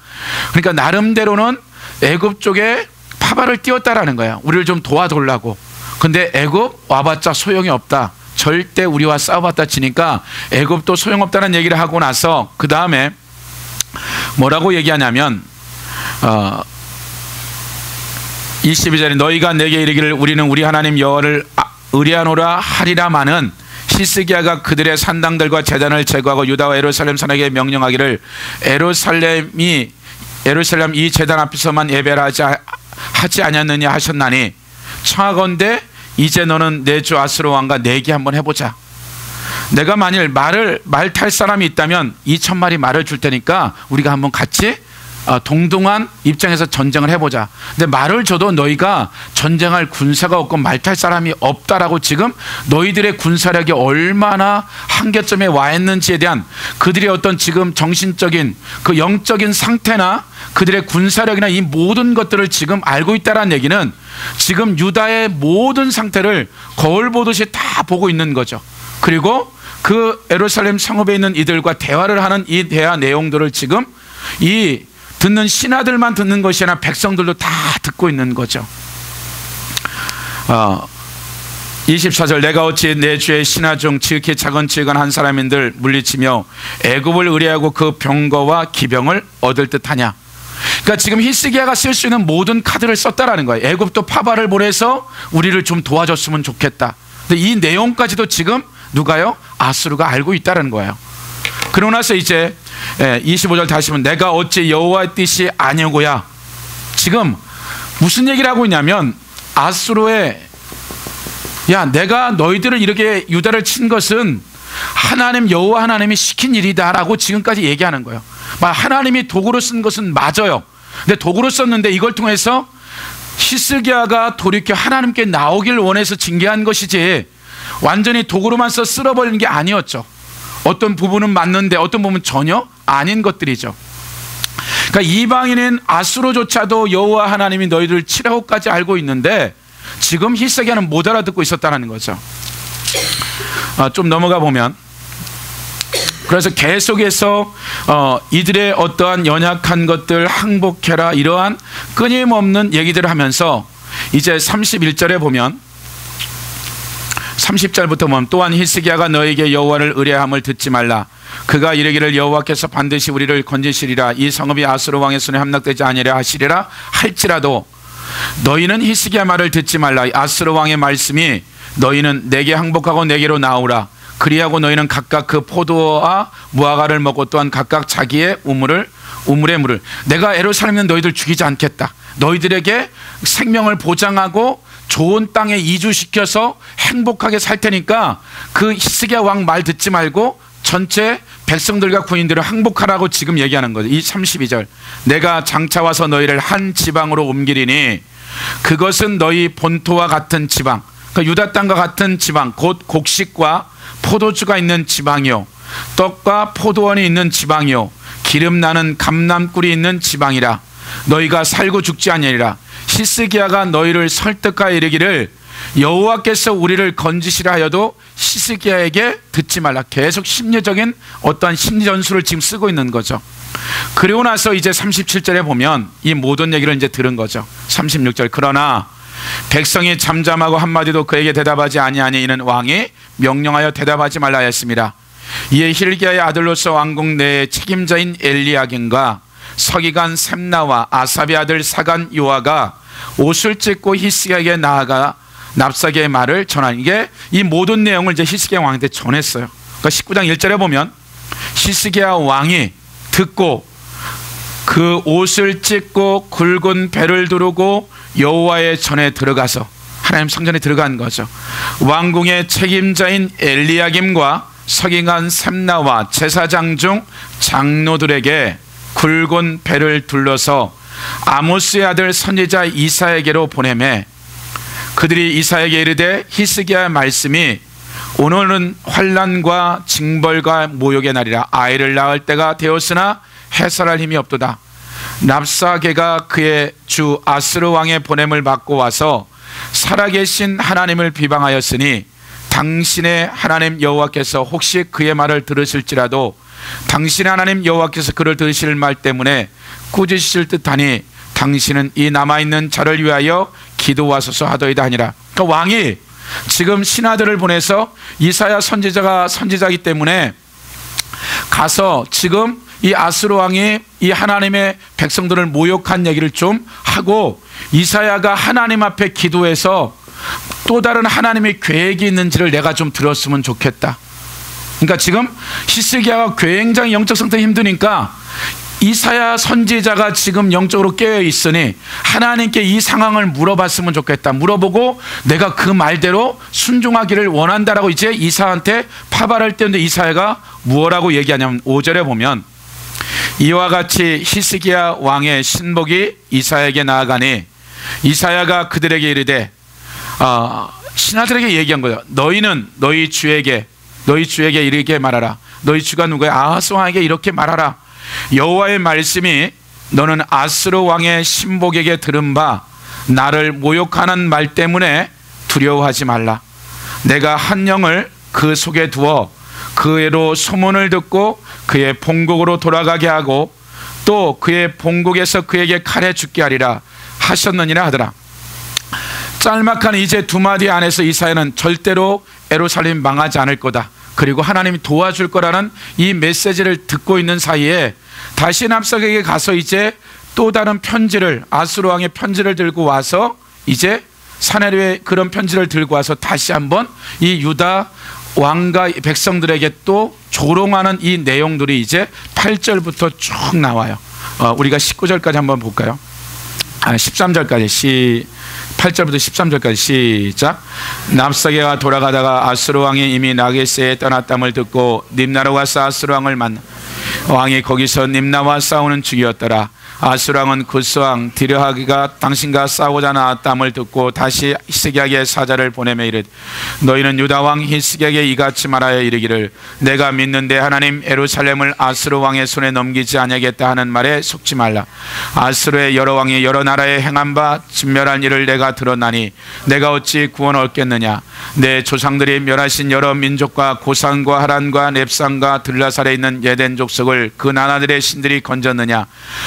[SPEAKER 1] 그러니까 나름대로는 애굽 쪽에 파발을 띄웠다라는 거야. 우리를 좀 도와달라고. 근데 애굽 와봤자 소용이 없다. 절대 우리와 싸워봤다 치니까 애굽도 소용없다는 얘기를 하고 나서 그 다음에 뭐라고 얘기하냐면 22절에 너희가 내게 이르기를 우리는 우리 하나님 여호와를 의뢰하노라 하리라마는 히스기야가 그들의 산당들과 제단을 제거하고 유다와 예루살렘 산에게 명령하기를 예루살렘 이 제단 앞에서만 예배를 하지 아니하느냐 하셨나니 청하건대 이제 너는 내 주 아수르 왕과 내기 한번 해보자. 내가 만일 말 탈 사람이 있다면 2,000마리 말을 줄 테니까 우리가 한번 같이 동등한 입장에서 전쟁을 해보자. 근데 말을 줘도 너희가 전쟁할 군사가 없고 말 탈 사람이 없다라고 지금 너희들의 군사력이 얼마나 한계점에 와 있는지에 대한 그들의 어떤 지금 정신적인 그 영적인 상태나 그들의 군사력이나 이 모든 것들을 지금 알고 있다는 얘기는 지금 유다의 모든 상태를 거울 보듯이 다 보고 있는 거죠. 그리고 그 예루살렘 성읍에 있는 이들과 대화를 하는 이 대화 내용들을 지금 이 듣는 신하들만 듣는 것이 아니라 백성들도 다 듣고 있는 거죠. 24절 내가 어찌 내 주의 신하 중 지극히 차근차근 한 사람인들 물리치며 애굽을 의뢰하고 그 병거와 기병을 얻을 듯하냐. 그러니까 지금 히스기야가 쓸 수 있는 모든 카드를 썼다라는 거예요. 애굽도 파발을 보내서 우리를 좀 도와줬으면 좋겠다. 근데 이 내용까지도 지금 누가요? 아수르가 알고 있다는 거예요. 그러고 나서 이제 25절 다시 보면 내가 어찌 여호와의 뜻이 아니오고야. 지금 무슨 얘기를 하고 있냐면 아수르의 야 내가 너희들을 이렇게 유다를 친 것은 하나님 여호와 하나님이 시킨 일이다 라고 지금까지 얘기하는 거예요. 하나님이 도구로 쓴 것은 맞아요. 근데 도구로 썼는데 이걸 통해서 히스기야가 돌이켜 하나님께 나오길 원해서 징계한 것이지 완전히 도구로만 써 쓸어버리는 게 아니었죠. 어떤 부분은 맞는데 어떤 부분은 전혀 아닌 것들이죠. 그러니까 이방인인 아수르조차도 여호와 하나님이 너희들을 치라고까지 알고 있는데 지금 히스기야는 못 알아듣고 있었다는 거죠. 좀 넘어가 보면 그래서 계속해서 이들의 어떠한 연약한 것들 항복해라 이러한 끊임없는 얘기들을 하면서 이제 31절에 보면 30절부터 보면 또한 히스기야가 너에게 여호와를 의뢰함을 듣지 말라. 그가 이르기를 여호와께서 반드시 우리를 건지시리라. 이 성읍이 아수르 왕의 손에 함락되지 아니하리라 하시리라 할지라도 너희는 히스기야 말을 듣지 말라. 아수르 왕의 말씀이 너희는 내게 항복하고 내게로 나오라. 그리하고 너희는 각각 그 포도와 무화과를 먹고 또한 각각 자기의 우물의 물을 내가 예루살렘은 너희들 죽이지 않겠다. 너희들에게 생명을 보장하고 좋은 땅에 이주시켜서 행복하게 살 테니까 그 히스기야 왕 말 듣지 말고 전체 백성들과 군인들을 항복하라고 지금 얘기하는 거죠. 이 32절 내가 장차 와서 너희를 한 지방으로 옮기리니 그것은 너희 본토와 같은 지방, 그러니까 유다 땅과 같은 지방, 곧 곡식과 포도주가 있는 지방이요, 떡과 포도원이 있는 지방이요, 기름 나는 감람꿀이 있는 지방이라. 너희가 살고 죽지 아니하리라. 히스기야가 너희를 설득하여 이르기를 여호와께서 우리를 건지시라 하여도 히스기야에게 듣지 말라. 계속 심리적인 어떠한 심리 전술을 지금 쓰고 있는 거죠. 그리고 나서 이제 37절에 보면 이 모든 얘기를 이제 들은 거죠. 36절, 그러나 백성이 잠잠하고 한마디도 그에게 대답하지 아니하니 이는 왕이 명령하여 대답하지 말라 하였습니다. 이에 hil기야의 아들로서 왕국 내의 책임자인 엘리야김과 서기관 셈나와 아삽의 아들 사간 요아가 옷을 찢고 히스기야에게 나아가 납사기의 말을 전하니, 이게 이 모든 내용을 이제 히스기야 왕한테 전했어요. 그러니까 19장 1절에 보면 히스기야 왕이 듣고 그 옷을 찢고 굵은 배를 두르고 여호와의 전에 들어가서 하나님 성전에 들어간 거죠. 왕궁의 책임자인 엘리야김과 서기관 셈나와 제사장 중 장로들에게 굵은 배를 둘러서 아모스의 아들 선지자 이사야에게로 보내매, 그들이 이사야에게 이르되 히스기야의 말씀이 오늘은 환난과 징벌과 모욕의 날이라. 아이를 낳을 때가 되었으나 해설할 힘이 없도다. 납사게가 그의 주 아스루 왕의 보냄을 받고 와서 살아계신 하나님을 비방하였으니 당신의 하나님 여호와께서 혹시 그의 말을 들으실지라도 당신의 하나님 여호와께서 그를 들으실 말 때문에 꾸짖으실 듯하니 당신은 이 남아있는 자를 위하여 기도하소서 하더이다 하니라. 그러니까 왕이 지금 신하들을 보내서 이사야 선지자가 선지자이기 때문에 가서 지금 이 아스루 왕이 이 하나님의 백성들을 모욕한 얘기를 좀 하고, 이사야가 하나님 앞에 기도해서 또 다른 하나님의 계획이 있는지를 내가 좀 들었으면 좋겠다. 그러니까 지금 히스기야가 굉장히 영적 상태가 힘드니까 이사야 선지자가 지금 영적으로 깨어 있으니 하나님께 이 상황을 물어봤으면 좋겠다. 물어보고 내가 그 말대로 순종하기를 원한다라고 이제 이사야한테 파발할 때인데, 이사야가 무엇라고 얘기하냐면 5절에 보면 이와 같이 히스기야 왕의 신복이 이사야에게 나아가니 이사야가 그들에게 이르되, 신하들에게 얘기한 거예요. 너희는 너희 주에게 이렇게 말하라. 너희 주가 누구야? 아하스 왕에게 이렇게 말하라. 여호와의 말씀이 너는 아스루 왕의 신복에게 들은 바 나를 모욕하는 말 때문에 두려워하지 말라. 내가 한 영을 그 속에 두어 그애로 소문을 듣고 그의 본국으로 돌아가게 하고 또 그의 본국에서 그에게 칼에 죽게 하리라 하셨느니라 하더라. 짤막한 이제 두 마디 안에서 이사야는 절대로 예루살렘 망하지 않을 거다, 그리고 하나님이 도와줄 거라는 이 메시지를 듣고 있는 사이에 다시 납사게에게 가서 이제 또 다른 편지를, 아수르 왕의 편지를 들고 와서 이제 사내리의 그런 편지를 들고 와서 다시 한번 이 유다 왕과 백성들에게 또 조롱하는 이 내용들이 이제 8절부터 쭉 나와요. 우리가 19절까지 한번 볼까요? 13절까지 8절부터 13절까지 시작. 납사게가 돌아가다가 아수르 왕이 이미 나게스에 떠났담을 듣고 림나로 가서 아수르 왕을 만나 왕이 거기서 림나와 싸우는 중이었더라. 아수르 왕은 구스왕 디르하기가 당신과 싸우고자 나왔담을 듣고 다시 히스기야에게 사자를 보내며 이르되 너희는 유다 왕 히스기야에게 이같이 말하여 이르기를 내가 믿는데 하나님 예루살렘을 아수르 왕의 손에 넘기지 아니하겠다 하는 말에 속지 말라. 아수르의 여러 왕이 여러 나라에 행한 바 진멸한 일을 내가 들었나니 내가 어찌 구원을 얻겠느냐. 내 조상들이 멸하신 여러 민족과 고산과 하란과 넵산과 들라살에 있는 예덴 족속을 그 나라들의 신들이 건졌느냐.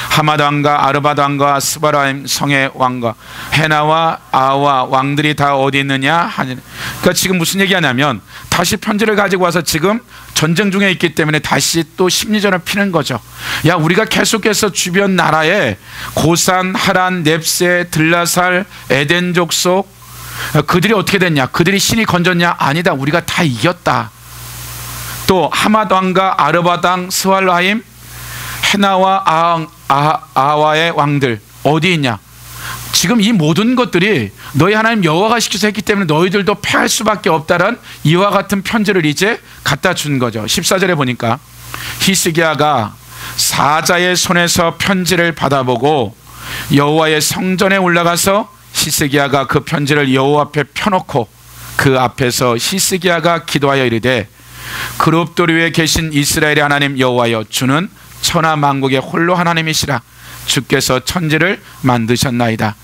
[SPEAKER 1] 하마다 왕과 아르바드 왕과 스바라임 성의 왕과 헤나와 아와 왕들이 다 어디 있느냐 하니. 그러니까 지금 무슨 얘기하냐면 다시 편지를 가지고 와서 지금 전쟁 중에 있기 때문에 다시 또 심리전을 피는 거죠. 야, 우리가 계속해서 주변 나라에 고산, 하란, 넵세, 들라살, 에덴 족속 그들이 어떻게 됐냐? 그들이 신이 건졌냐? 아니다. 우리가 다 이겼다. 또 하마드 왕과 아르바드 왕, 스왈라임, 헤나와 아와의 왕들 어디 있냐? 지금 이 모든 것들이 너희 하나님 여호와가 시켜서 했기 때문에 너희들도 패할 수밖에 없다는 이와 같은 편지를 이제 갖다 준 거죠. 14절에 보니까 히스기야가 사자의 손에서 편지를 받아보고 여호와의 성전에 올라가서 히스기야가 그 편지를 여호와 앞에 펴놓고 그 앞에서 히스기야가 기도하여 이르되 그룹들 위에 계신 이스라엘의 하나님 여호와여, 주는 천하 만국의 홀로 하나님이시라. 주께서 천지를 만드셨나이다.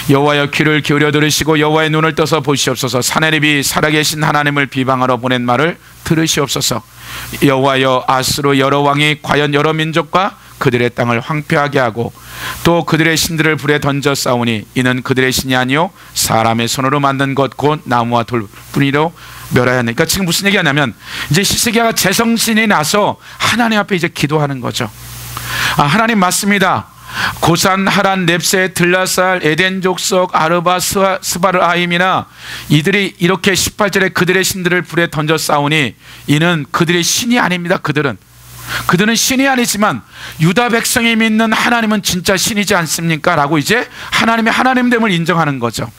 [SPEAKER 1] 여호와여, 귀를 기울여 들으시고 여호와의 눈을 떠서 보시옵소서. 사내립이 살아계신 하나님을 비방하러 보낸 말을 들으시옵소서. 여호와여, 아수르 여러 왕이 과연 여러 민족과 그들의 땅을 황폐하게 하고 또 그들의 신들을 불에 던져 싸우니 이는 그들의 신이 아니요 사람의 손으로 만든 것 곧 나무와 돌뿐이로 멸하였네. 그러니까 지금 무슨 얘기하냐면 이제 히스기야가 제정신이 나서 하나님 앞에 이제 기도하는 거죠. 하나님 맞습니다. 고산, 하란, 렙세, 들라살, 에덴 족속, 아르바, 스바르아임이나 이들이 이렇게 18절에 그들의 신들을 불에 던져 싸우니 이는 그들의 신이 아닙니다. 그들은 신이 아니지만 유다 백성이 믿는 하나님은 진짜 신이지 않습니까? 라고 이제 하나님의 하나님됨을 인정하는 거죠.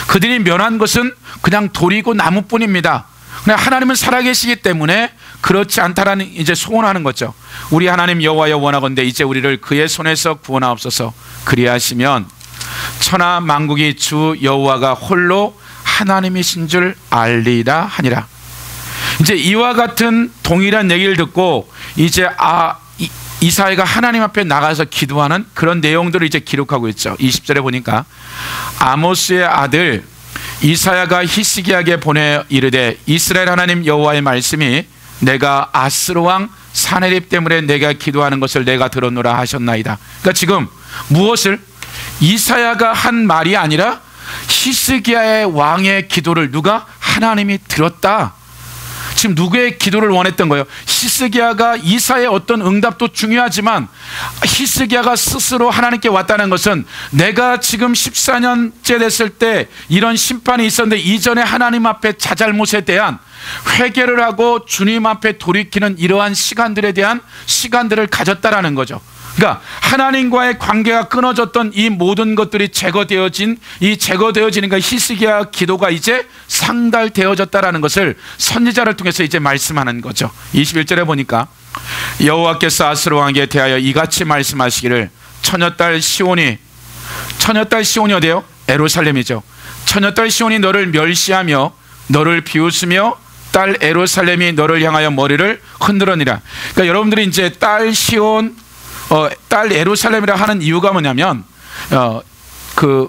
[SPEAKER 1] 그들이 면한 것은 그냥 돌이고 나무뿐입니다. 그냥 하나님은 살아계시기 때문에 그렇지 않다라는 이제 소원하는 거죠. 우리 하나님 여호와여, 원하건대 이제 우리를 그의 손에서 구원하옵소서. 그리하시면 천하 만국이 주 여호와가 홀로 하나님이신 줄 알리라 하니라. 이제 이와 같은 동일한 얘기를 듣고 이제 이사야가 하나님 앞에 나가서 기도하는 그런 내용들을 이제 기록하고 있죠. 20절에 보니까 아모스의 아들 이사야가 히스기야에게 보내 이르되 이스라엘 하나님 여호와의 말씀이 내가 아스루 왕 사네립 때문에 내가 기도하는 것을 내가 들었노라 하셨나이다. 그러니까 지금 무엇을 이사야가 한 말이 아니라 히스기야의 왕의 기도를 누가? 하나님이 들었다. 지금 누구의 기도를 원했던 거예요? 히스기야가 이사야의 어떤 응답도 중요하지만 히스기야가 스스로 하나님께 왔다는 것은 내가 지금 14년째 됐을 때 이런 심판이 있었는데 이전에 하나님 앞에 자잘못에 대한 회개를 하고 주님 앞에 돌이키는 이러한 시간들에 대한 시간들을 가졌다라는 거죠. 그러니까 하나님과의 관계가 끊어졌던 이 모든 것들이 제거되어지니까 히스기야 기도가 이제 상달되어졌다라는 것을 선지자를 통해서 이제 말씀하는 거죠. 21절에 보니까 여호와께서 아스루 왕에게 대하여 이같이 말씀하시기를 처녀딸 시온이 어디예요? 예루살렘이죠. 처녀딸 시온이 너를 멸시하며 너를 비웃으며 딸 예루살렘이 너를 향하여 머리를 흔들으니라. 그러니까 여러분들이 이제 딸 시온 딸 예루살렘이라 하는 이유가 뭐냐면 그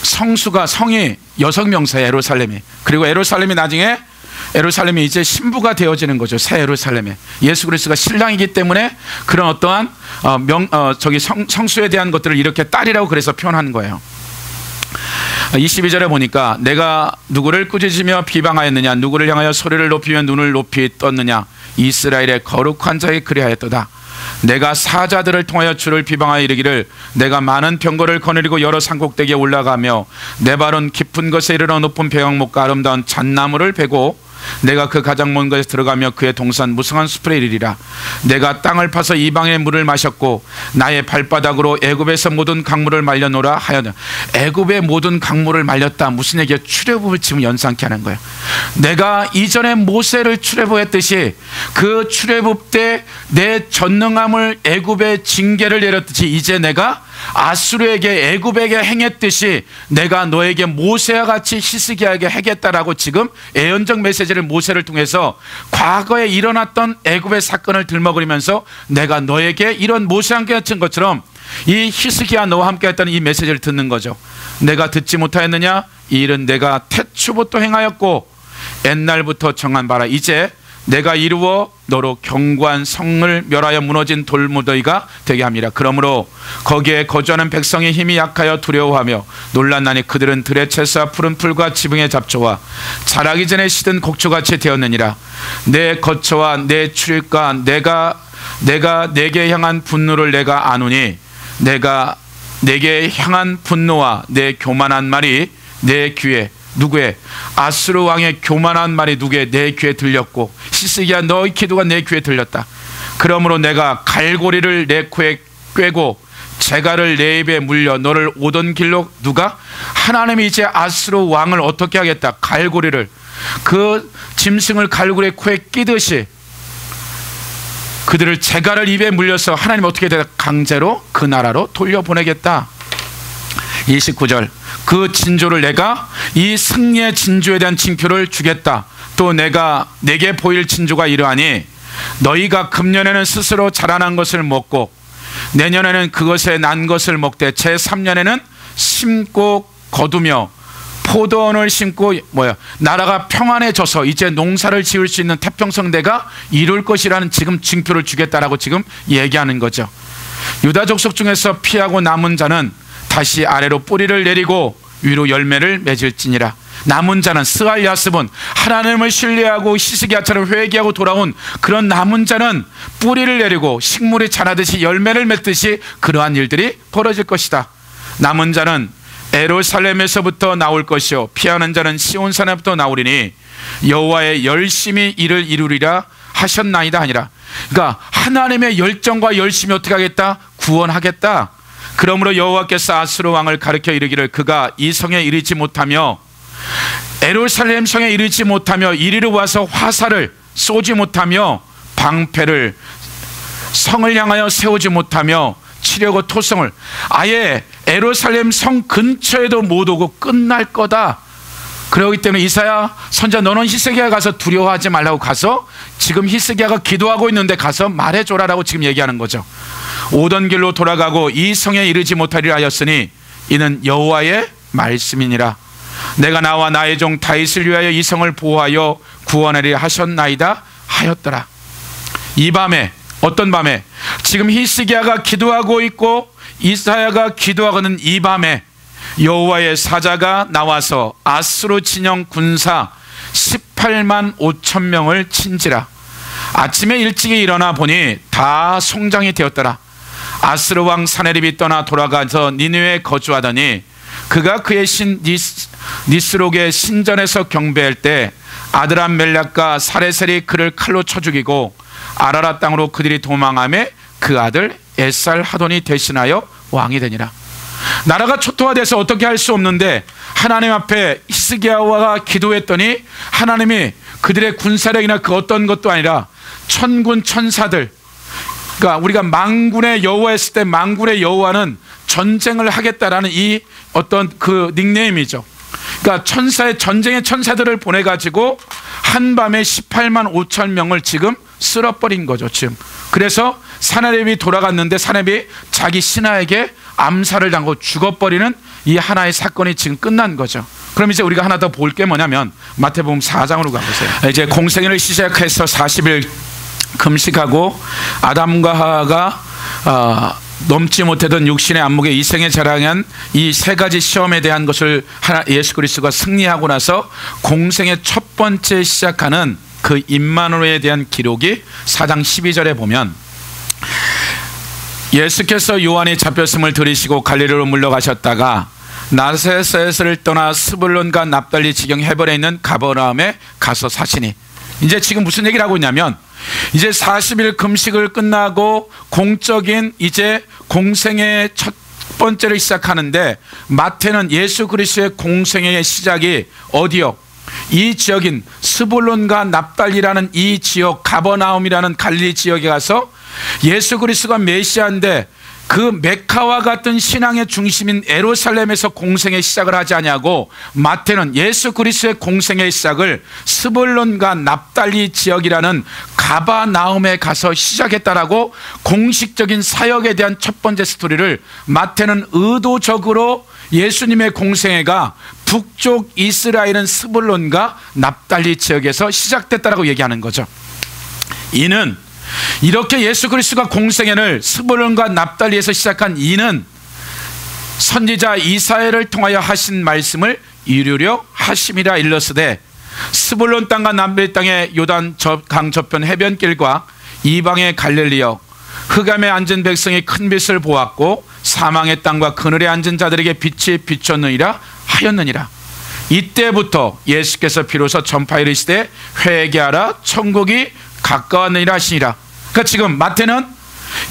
[SPEAKER 1] 성이 여성 명사예요. 예루살렘이. 그리고 예루살렘이 나중에 예루살렘이 이제 신부가 되어지는 거죠. 새 예루살렘에 예수 그리스도가 신랑이기 때문에 그런 어떠한 성수에 대한 것들을 이렇게 딸이라고 그래서 표현하는 거예요. 22절에 보니까 내가 누구를 꾸짖으며 비방하였느냐, 누구를 향하여 소리를 높이며 눈을 높이 떴느냐, 이스라엘의 거룩한 자에 그리하였도다. 내가 사자들을 통하여 주를 비방하여 이르기를 내가 많은 병거를 거느리고 여러 산꼭대기에 올라가며 내 발은 깊은 것에 이르러 높은 배경목과 아름다운 잣나무를 베고 내가 그 가장 먼 곳에 들어가며 그의 동산 무성한 숲에 이르리라. 내가 땅을 파서 이방의 물을 마셨고 나의 발바닥으로 애굽에서 모든 강물을 말려놓으라 하였다. 애굽의 모든 강물을 말렸다. 무슨 얘기야? 출애굽을 지금 연상케 하는 거예요. 내가 이전에 모세를 출애굽했듯이 그 출애굽 때 내 전능함을 애굽의 징계를 내렸듯이 이제 내가 아수르에게 애굽에게 행했듯이 내가 너에게 모세와 같이 히스기야에게 하겠다라고 지금 예언적 메시지를 모세를 통해서 과거에 일어났던 애굽의 사건을 들먹으면서 내가 너에게 이런 모세와 함께 했던 것처럼 이 히스기야 너와 함께 했다는 이 메시지를 듣는 거죠. 내가 듣지 못하였느냐? 이 일은 내가 태초부터 행하였고 옛날부터 정한 바라. 이제 내가 이루어 너로 견고한 성을 멸하여 무너진 돌무더기가 되게 합니다. 그러므로 거기에 거주하는 백성의 힘이 약하여 두려워하며 놀랐나니 그들은 들의 채소와 푸른 풀과 지붕의 잡초와 자라기 전에 시든 곡초같이 되었느니라. 내 거처와 내 출입과 내가 내게 향한 분노를 내가 아노니 내가 내게 향한 분노와 내 교만한 말이 내 귀에 누구의? 아수르 왕의 교만한 말이 누구의? 내 귀에 들렸고 히스기야 너의 기도가 내 귀에 들렸다. 그러므로 내가 갈고리를 내 코에 꿰고 재갈을 내 입에 물려 너를 오던 길로 누가? 하나님이 이제 아수르 왕을 어떻게 하겠다? 갈고리를 그 짐승을 갈고리의 코에 끼듯이 그들을 재갈을 입에 물려서 하나님 어떻게 되다? 강제로 그 나라로 돌려보내겠다. 29절, 그 진조를 내가 이 승리의 진조에 대한 징표를 주겠다. 또 내가 내게 보일 진조가 이러하니 너희가 금년에는 스스로 자라난 것을 먹고 내년에는 그것에 난 것을 먹되 제3년에는 심고 거두며 포도원을 심고 나라가 평안해져서 이제 농사를 지을 수 있는 태평성대가 이룰 것이라는 지금 징표를 주겠다라고 지금 얘기하는 거죠. 유다 족속 중에서 피하고 남은 자는 다시 아래로 뿌리를 내리고 위로 열매를 맺을지니라. 남은 자는 스알 야습은 하나님을 신뢰하고 히스기야처럼 회개하고 돌아온 그런 남은 자는 뿌리를 내리고 식물이 자라듯이 열매를 맺듯이 그러한 일들이 벌어질 것이다. 남은 자는 예루살렘에서부터 나올 것이요 피하는 자는 시온산에부터 나오리니 여호와의 열심히 일을 이루리라 하셨나이다 하니라. 그러니까 하나님의 열정과 열심히 어떻게 하겠다? 구원하겠다. 그러므로 여호와께서 아수르 왕을 가르쳐 이르기를 그가 이 성에 이르지 못하며 예루살렘 성에 이르지 못하며 이리로 와서 화살을 쏘지 못하며 방패를 성을 향하여 세우지 못하며 치려고 토성을 아예 예루살렘 성 근처에도 못 오고 끝날 거다. 그러기 때문에 이사야 선지자 너는 히스기야 가서 두려워하지 말라고 가서 지금 히스기야가 기도하고 있는데 가서 말해줘라라고 지금 얘기하는 거죠. 오던 길로 돌아가고 이 성에 이르지 못하리라 하였으니 이는 여호와의 말씀이니라. 내가 나와 나의 종 다윗을 위하여 이 성을 보호하여 구원하리라 하셨나이다 하였더라. 이 밤에 어떤 밤에 지금 히스기야가 기도하고 있고 이사야가 기도하고는 이 밤에 여호와의 사자가 나와서 아수르 진영 군사 18만 5천 명을 친지라. 아침에 일찍이 일어나 보니 다 송장이 되었더라. 아수르 왕 사네립이 떠나 돌아가서 니느웨에 거주하더니 그가 그의 신 니스록의 신전에서 경배할 때 아드람 멜락과 사레셀이 그를 칼로 쳐 죽이고 아라라 땅으로 그들이 도망하며 그 아들 에살 하돈이 대신하여 왕이 되니라. 나라가 초토화돼서 어떻게 할 수 없는데 하나님 앞에 히스기야가 기도했더니 하나님이 그들의 군사력이나 그 어떤 것도 아니라 천군 천사들, 그러니까 우리가 망군의 여호와 했을 때 망군의 여호와는 전쟁을 하겠다라는 이 어떤 그 닉네임이죠. 그러니까 천사의 전쟁의 천사들을 보내가지고 한밤에 18만 5천 명을 지금 쓸어버린 거죠 지금. 그래서 사네립이 돌아갔는데 사네립이 자기 신하에게 암살을 당하고 죽어버리는 이 하나의 사건이 지금 끝난 거죠. 그럼 이제 우리가 하나 더 볼 게 뭐냐면 마태복음 4장으로 가보세요. 이제 공생애를 시작해서 40일 금식하고 아담과 하와가 넘지 못하던 육신의 안목에 이생에 자랑한 이 세 가지 시험에 대한 것을 예수 그리스도가 승리하고 나서 공생의 첫 번째 시작하는 그 임마누엘에 대한 기록이 4장 12절에 보면 예수께서 요한이 잡혔음을 들으시고 갈릴리로 물러가셨다가 나사렛을 떠나 스불론과 납달리 지경 해변에 있는 가버나움에 가서 사시니, 이제 지금 무슨 얘기를 하고 있냐면 이제 40일 금식을 끝나고 공적인 이제 공생의 첫 번째를 시작하는데 마태는 예수 그리스도의 공생의 시작이 어디요? 이 지역인 스불론과 납달리라는 이 지역 가버나움이라는 갈릴리 지역에 가서 예수 그리스도가 메시아인데 그 메카와 같은 신앙의 중심인 예루살렘에서 공생의 시작을 하지 않냐고 마태는 예수 그리스도의 공생의 시작을 스불론과 납달리 지역이라는 가버나움에 가서 시작했다라고 공식적인 사역에 대한 첫 번째 스토리를 마태는 의도적으로 예수님의 공생애가 북쪽 이스라엘은 스불론과 납달리 지역에서 시작됐다라고 얘기하는 거죠. 이는 이렇게 예수 그리스도가 공생애를 스불론과 납달리에서 시작한 이는 선지자 이사야를 통하여 하신 말씀을 이루려 하심이라 일렀으되 스불론 땅과 납달리 땅의 요단 강 저편 해변길과 이방의 갈릴리여 흑암에 앉은 백성이 큰 빛을 보았고 사망의 땅과 그늘에 앉은 자들에게 빛이 비쳤느니라 하였느니라. 이때부터 예수께서 비로소 전파 이르시되 회개하라 천국이 가까웠느니라 하시니라. 그러니까 지금 마태는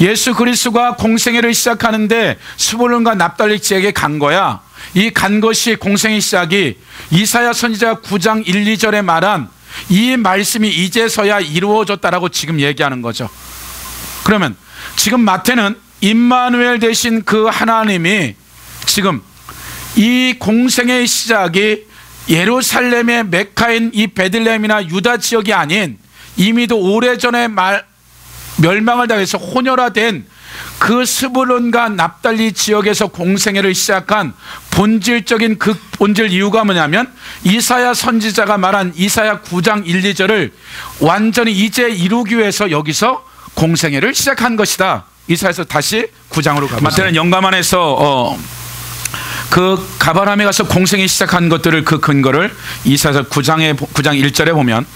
[SPEAKER 1] 예수 그리스도가 공생애를 시작하는데 스불론과 납달리 지역에 간 거야. 이 간 것이 공생의 시작이 이사야 선지자 9장 1, 2절에 말한 이 말씀이 이제서야 이루어졌다라고 지금 얘기하는 거죠. 그러면 지금 마태는 임마누엘 되신 그 하나님이 지금 이 공생의 시작이 예루살렘의 메카인 이 베들레헴이나 유다 지역이 아닌 이미도 오래전에 멸망을 당해서 혼혈화된 그 스불론과 납달리 지역에서 공생애를 시작한 본질적인 그 본질 이유가 뭐냐면 이사야 선지자가 말한 이사야 9장 1, 2절을 완전히 이제 이루기 위해서 여기서 공생애를 시작한 것이다. 이사야서 다시 9장으로 가보세요. 마태는 영감안에서 그 가바람에 가서 공생애 시작한 것들을 그 근거를 이사야서 9장 1절에 보면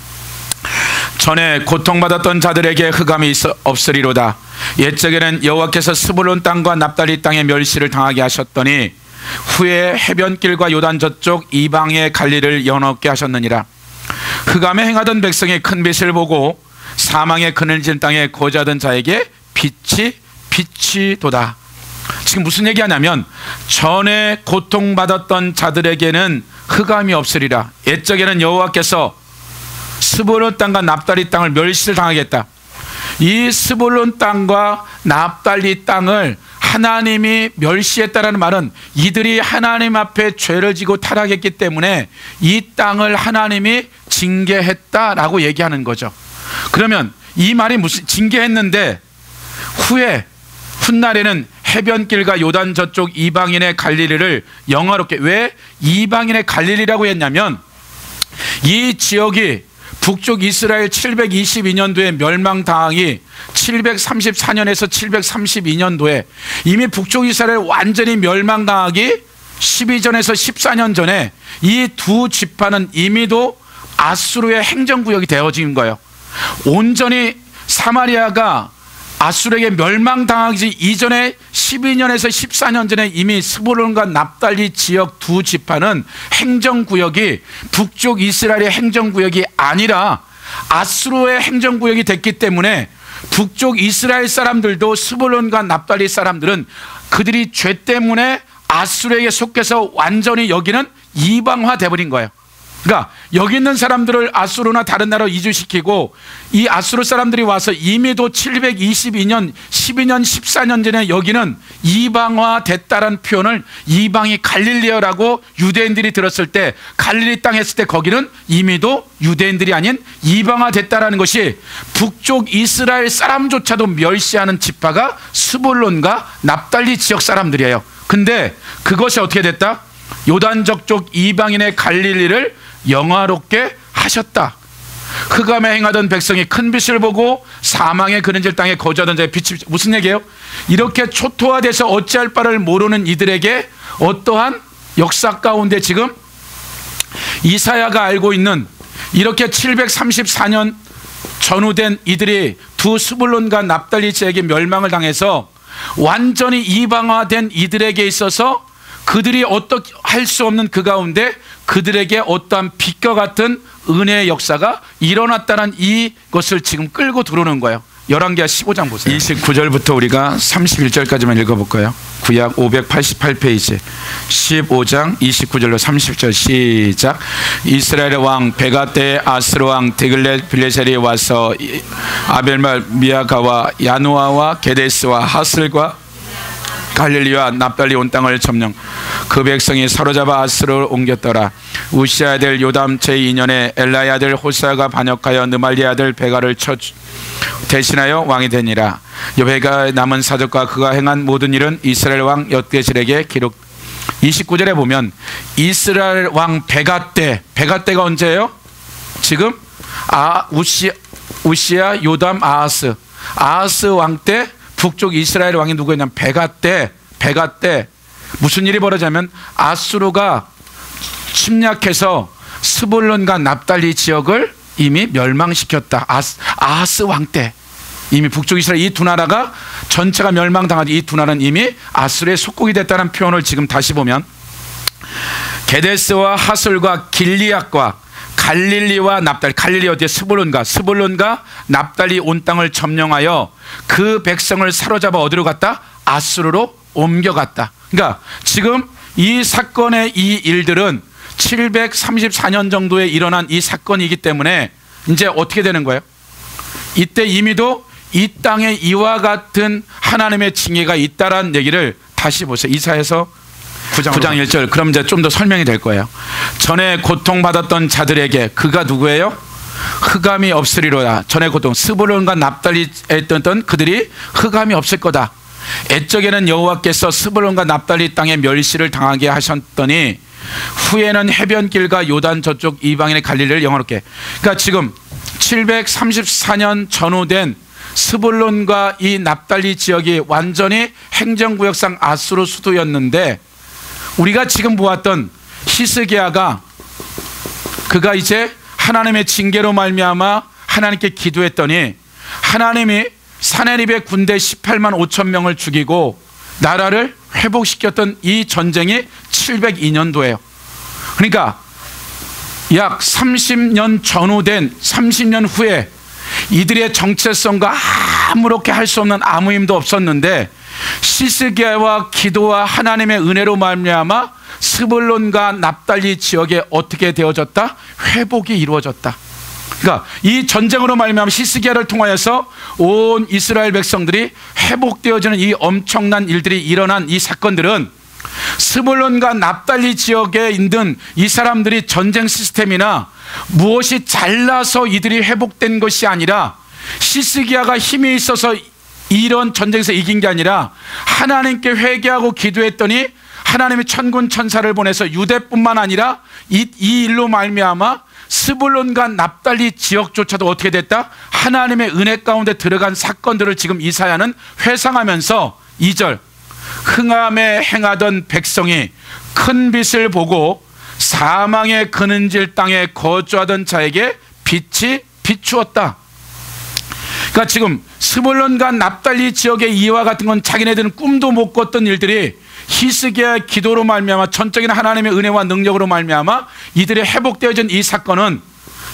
[SPEAKER 1] 전에 고통받았던 자들에게 흑암이 없으리로다. 옛적에는 여호와께서 스불론 땅과 납달리 땅의 멸시를 당하게 하셨더니 후에 해변길과 요단 저쪽 이방의 갈릴리를 연없게 하셨느니라. 흑암에 행하던 백성이 큰 빛을 보고 사망의 그늘진 땅에 거주하던 자에게 빛이 도다. 지금 무슨 얘기하냐면 전에 고통받았던 자들에게는 흑암이 없으리라. 옛적에는 여호와께서 스불론 땅과 납달리 땅을 멸시를 당하겠다. 이 스불론 땅과 납달리 땅을 하나님이 멸시했다라는 말은 이들이 하나님 앞에 죄를 지고 타락했기 때문에 이 땅을 하나님이 징계했다라고 얘기하는 거죠. 그러면 이 말이 무슨 징계했는데 후에 훗날에는 해변길과 요단 저쪽 이방인의 갈릴리를 영화롭게, 왜 이방인의 갈릴리라고 했냐면 이 지역이 북쪽 이스라엘 722년도에 멸망당하기 734년에서 732년도에 이미 북쪽 이스라엘 완전히 멸망당하기 12전에서 14년 전에 이 두 지파는 이미도 아수르의 행정구역이 되어진 거예요. 온전히 사마리아가 아수르에게 멸망당하기 이전에 12년에서 14년 전에 이미 스불론과 납달리 지역 두 지파는 행정구역이 북쪽 이스라엘의 행정구역이 아니라 아수르의 행정구역이 됐기 때문에 북쪽 이스라엘 사람들도 스불론과 납달리 사람들은 그들이 죄 때문에 아수르에게 속해서 완전히 여기는 이방화 돼버린 거예요. 그러니까 여기 있는 사람들을 아수르나 다른 나라로 이주시키고 이 아수르 사람들이 와서 이미도 722년 12년 14년 전에 여기는 이방화 됐다라는 표현을 이방이 갈릴리어라고 유대인들이 들었을 때 갈릴리 땅 했을 때 거기는 이미도 유대인들이 아닌 이방화 됐다라는 것이 북쪽 이스라엘 사람조차도 멸시하는 지파가 스불론과 납달리 지역 사람들이에요. 근데 그것이 어떻게 됐다? 요단 저쪽 이방인의 갈릴리를 영화롭게 하셨다. 흑암에 행하던 백성이 큰 빛을 보고 사망의 그늘질 땅에 거주하던 자의 빛이, 무슨 얘기예요? 이렇게 초토화돼서 어찌할 바를 모르는 이들에게 어떠한 역사 가운데 지금 이사야가 알고 있는 이렇게 734년 전후된 이들이 두 스불론과 납달리 지역에 멸망을 당해서 완전히 이방화된 이들에게 있어서 그들이 어떻게 할 수 없는 그 가운데 그들에게 어떠한 빛과 같은 은혜의 역사가 일어났다는 이것을 지금 끌고 들어오는 거예요. 열왕기하 15장 보세요. 29절부터 우리가 31절까지만 읽어볼까요? 구약 588페이지 15장 29절로 30절 시작. 이스라엘의 왕 베가 때 아스로 왕 디글렛 빌레셀이 와서 아벨말 미아가와 야누아와 게데스와 하슬과 갈릴리와 납달리 온 땅을 점령. 그 백성이 사로잡아 아스로 옮겼더라. 우시아 아들 요담 제2년에 엘라의 아들 호사가 반역하여 느말리 아들 베가를 쳐 대신하여 왕이 되니라. 베가의 남은 사적과 그가 행한 모든 일은 이스라엘 왕 엿게실에게 기록. 29절에 보면 이스라엘 왕 베가 때가 언제예요? 지금 우시아 요담 아하스 왕 때 북쪽 이스라엘 왕이 누구였냐면 베가 때 무슨 일이 벌어지냐면 아수르가 침략해서 스불론과 납달리 지역을 이미 멸망시켰다. 아하스 왕 때 이미 북쪽 이스라엘 이 두 나라가 전체가 멸망당한 이 두 나라는 이미 아수르의 속국이 됐다는 표현을 지금 다시 보면 게데스와 하솔과 길리앗과 갈릴리와 납달리, 갈릴리 어디에 스불론과 납달리 온 땅을 점령하여 그 백성을 사로잡아 어디로 갔다? 아수르로 옮겨갔다. 그러니까 지금 이 사건의 이 일들은 734년 정도에 일어난 이 사건이기 때문에 이제 어떻게 되는 거예요? 이때 이미도 이 땅에 이와 같은 하나님의 징계가 있다라는 얘기를 다시 보세요. 이사야서 9장 1절. 그럼 이제 좀 더 설명이 될 거예요. 전에 고통받았던 자들에게 그가 누구예요? 흑암이 없으리로다. 전에 고통, 스불론과 납달리에 있던 그들이 흑암이 없을 거다. 옛적에는 여호와께서 스불론과 납달리 땅에 멸시를 당하게 하셨더니 후에는 해변길과 요단 저쪽 이방인의 갈릴리를 영화롭게. 그러니까 지금 734년 전후된 스불론과 이 납달리 지역이 완전히 행정구역상 아수르 수도였는데, 우리가 지금 보았던 히스기야가 그가 이제 하나님의 징계로 말미암아 하나님께 기도했더니 하나님이 사네립의 군대 18만 5천 명을 죽이고 나라를 회복시켰던 이 전쟁이 702년도예요. 그러니까 약 30년 전후된 30년 후에 이들의 정체성과 아무렇게 할 수 없는 아무 힘도 없었는데 히스기야와 기도와 하나님의 은혜로 말미암아 스불론과 납달리 지역에 어떻게 되어졌다? 회복이 이루어졌다. 그러니까 이 전쟁으로 말미암아 히스기야를 통하여서 온 이스라엘 백성들이 회복되어지는 이 엄청난 일들이 일어난 이 사건들은 스불론과 납달리 지역에 있는 이 사람들이 전쟁 시스템이나 무엇이 잘나서 이들이 회복된 것이 아니라 히스기야가 힘이 있어서 이런 전쟁에서 이긴 게 아니라 하나님께 회개하고 기도했더니 하나님이 천군 천사를 보내서 유대뿐만 아니라 이 일로 말미암아 스불론과 납달리 지역조차도 어떻게 됐다? 하나님의 은혜 가운데 들어간 사건들을 지금 이사야는 회상하면서 2절, 흑암에 행하던 백성이 큰 빛을 보고 사망의 그는질 땅에 거주하던 자에게 빛이 비추었다. 그러니까 지금 스불론과 납달리 지역의 이와 같은 건 자기네들은 꿈도 못 꿨던 일들이 히스기야의 기도로 말미암아 전적인 하나님의 은혜와 능력으로 말미암아 이들이 회복되어진 이 사건은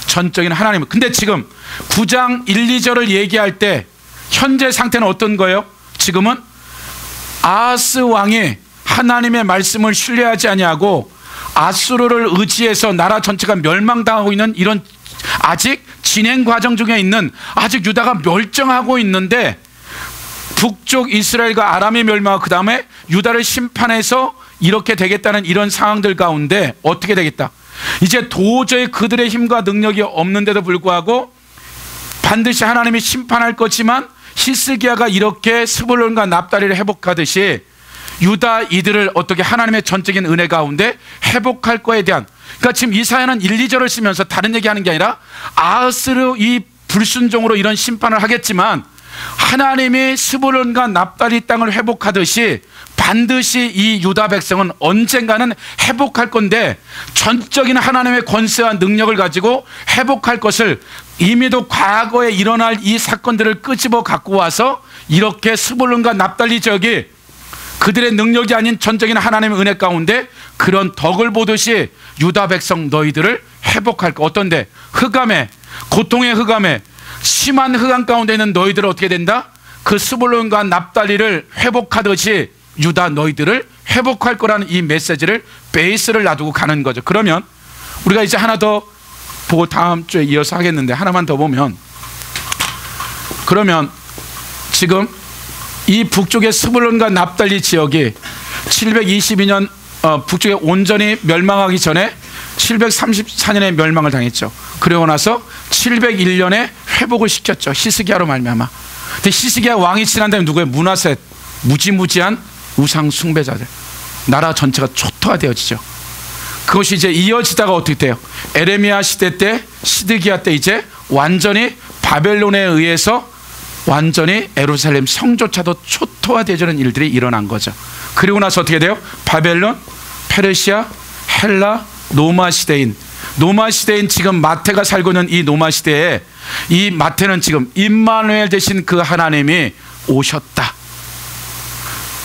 [SPEAKER 1] 전적인 하나님. 근데 지금 9장 1, 2절을 얘기할 때 현재 상태는 어떤 거예요? 지금은 아하스 왕이 하나님의 말씀을 신뢰하지 아니하고 아수르를 의지해서 나라 전체가 멸망당하고 있는 이런 아직 진행 과정 중에 있는, 아직 유다가 멸정하고 있는데 북쪽 이스라엘과 아람이 멸망하고 그 다음에 유다를 심판해서 이렇게 되겠다는 이런 상황들 가운데 어떻게 되겠다? 이제 도저히 그들의 힘과 능력이 없는데도 불구하고 반드시 하나님이 심판할 거지만 히스기야가 이렇게 스불론과 납달리를 회복하듯이 유다 이들을 어떻게 하나님의 전적인 은혜 가운데 회복할 거에 대한, 그러니까 지금 이사야는 1, 2절을 쓰면서 다른 얘기하는 게 아니라 아하스르 이 불순종으로 이런 심판을 하겠지만 하나님이 스불론과 납달리 땅을 회복하듯이 반드시 이 유다 백성은 언젠가는 회복할 건데 전적인 하나님의 권세와 능력을 가지고 회복할 것을 이미도 과거에 일어날 이 사건들을 끄집어 갖고 와서 이렇게 스불론과 납달리 지역이 그들의 능력이 아닌 전적인 하나님의 은혜 가운데 그런 덕을 보듯이 유다 백성 너희들을 회복할 거. 어떤데? 흑암에, 고통의 흑암에, 심한 흑암 가운데 있는 너희들을 어떻게 된다? 그 스불론과 납달리를 회복하듯이 유다 너희들을 회복할 거라는 이 메시지를 베이스를 놔두고 가는 거죠. 그러면 우리가 이제 하나 더 보고 다음 주에 이어서 하겠는데, 하나만 더 보면, 그러면 지금 이 북쪽의 스불론과 납달리 지역이 722년 북쪽에 온전히 멸망하기 전에 734년에 멸망을 당했죠. 그러고 나서 701년에 회복을 시켰죠. 히스기야로 말미암아. 근데 히스기야 왕이 지난 다음에 누구예요? 므낫셋, 무지무지한 우상 숭배자들, 나라 전체가 초토화되어지죠. 그것이 이제 이어지다가 어떻게 돼요? 에레미야 시대 때, 시드기야 때 이제 완전히 바벨론에 의해서 완전히 예루살렘 성조차도 초토화되어지는 일들이 일어난 거죠. 그리고 나서 어떻게 돼요? 바벨론, 페르시아, 헬라, 로마 시대인, 노마 시대인 지금 마태가 살고 있는 이 노마 시대에 이 마태는 지금 임마누엘 되신 그 하나님이 오셨다.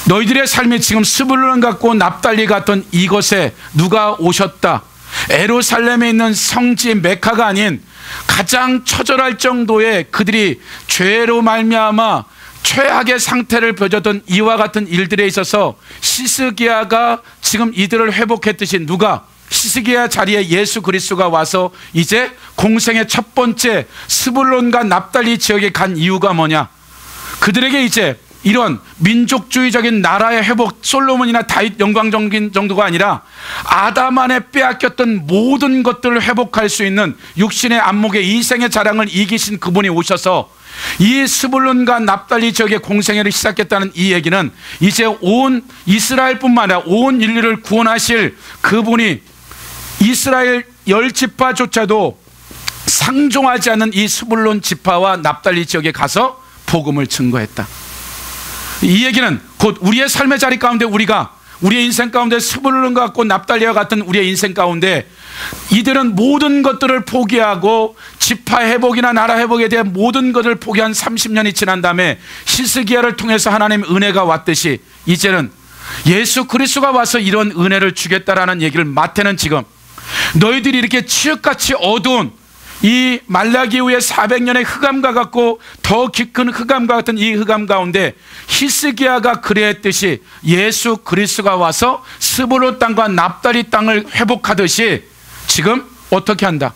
[SPEAKER 1] 너희들의 삶이 지금 스불론 같고 납달리 같던 이곳에 누가 오셨다? 예루살렘에 있는 성지 메카가 아닌 가장 처절할 정도의 그들이 죄로 말미암아 최악의 상태를 벼졌던 이와 같은 일들에 있어서 히스기야가 지금 이들을 회복했듯이 누가 히스기야 자리에 예수 그리스도가 와서 이제 공생의 첫 번째 스불론과 납달리 지역에 간 이유가 뭐냐? 그들에게 이제 이런 민족주의적인 나라의 회복, 솔로몬이나 다윗 영광적인 정도가 아니라 아담 안에 빼앗겼던 모든 것들을 회복할 수 있는 육신의 안목의 이생의 자랑을 이기신 그분이 오셔서 이 스불론과 납달리 지역의 공생애를 시작했다는 이 얘기는 이제 온 이스라엘뿐만 아니라 온 인류를 구원하실 그분이 이스라엘 10지파조차도 상종하지 않는 이 스불론 지파와 납달리 지역에 가서 복음을 증거했다. 이 얘기는 곧 우리의 삶의 자리 가운데 우리가 우리의 인생 가운데 스불론과 같고 납달리와 같은 우리의 인생 가운데 이들은 모든 것들을 포기하고 지파 회복이나 나라 회복에 대한 모든 것을 포기한 30년이 지난 다음에 히스기야를 통해서 하나님의 은혜가 왔듯이 이제는 예수 그리스도가 와서 이런 은혜를 주겠다라는 얘기를 마태는 지금 너희들이 이렇게 치읓같이 어두운 이 말라기 후에 400년의 흑암과 같고 더 깊은 흑암과 같은 이 흑암 가운데 히스기야가 그랬듯이 예수 그리스도가 와서 스불론 땅과 납달리 땅을 회복하듯이 지금 어떻게 한다?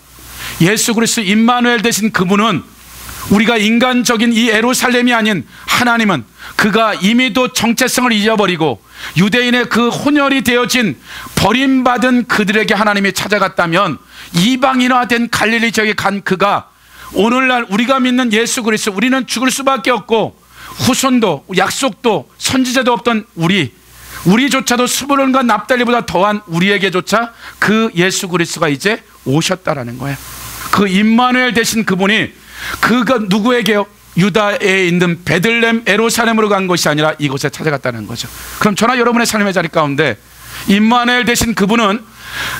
[SPEAKER 1] 예수 그리스도 임마누엘 되신 그분은 우리가 인간적인 이 예루살렘이 아닌 하나님은 그가 이미도 정체성을 잊어버리고 유대인의 그 혼혈이 되어진 버림받은 그들에게 하나님이 찾아갔다면 이방인화된 갈릴리 지역에 간 그가 오늘날 우리가 믿는 예수 그리스도, 우리는 죽을 수밖에 없고 후손도 약속도 선지자도 없던 우리조차도 스불론과 납달리보다 더한 우리에게조차 그 예수 그리스도가 이제 오셨다라는 거예요. 그 임마누엘 되신 그분이 그가 누구에게요? 유다에 있는 베들레헴 예루살렘으로 간 것이 아니라 이곳에 찾아갔다는 거죠. 그럼 저나 여러분의 삶의 자리 가운데 임마누엘 되신 그분은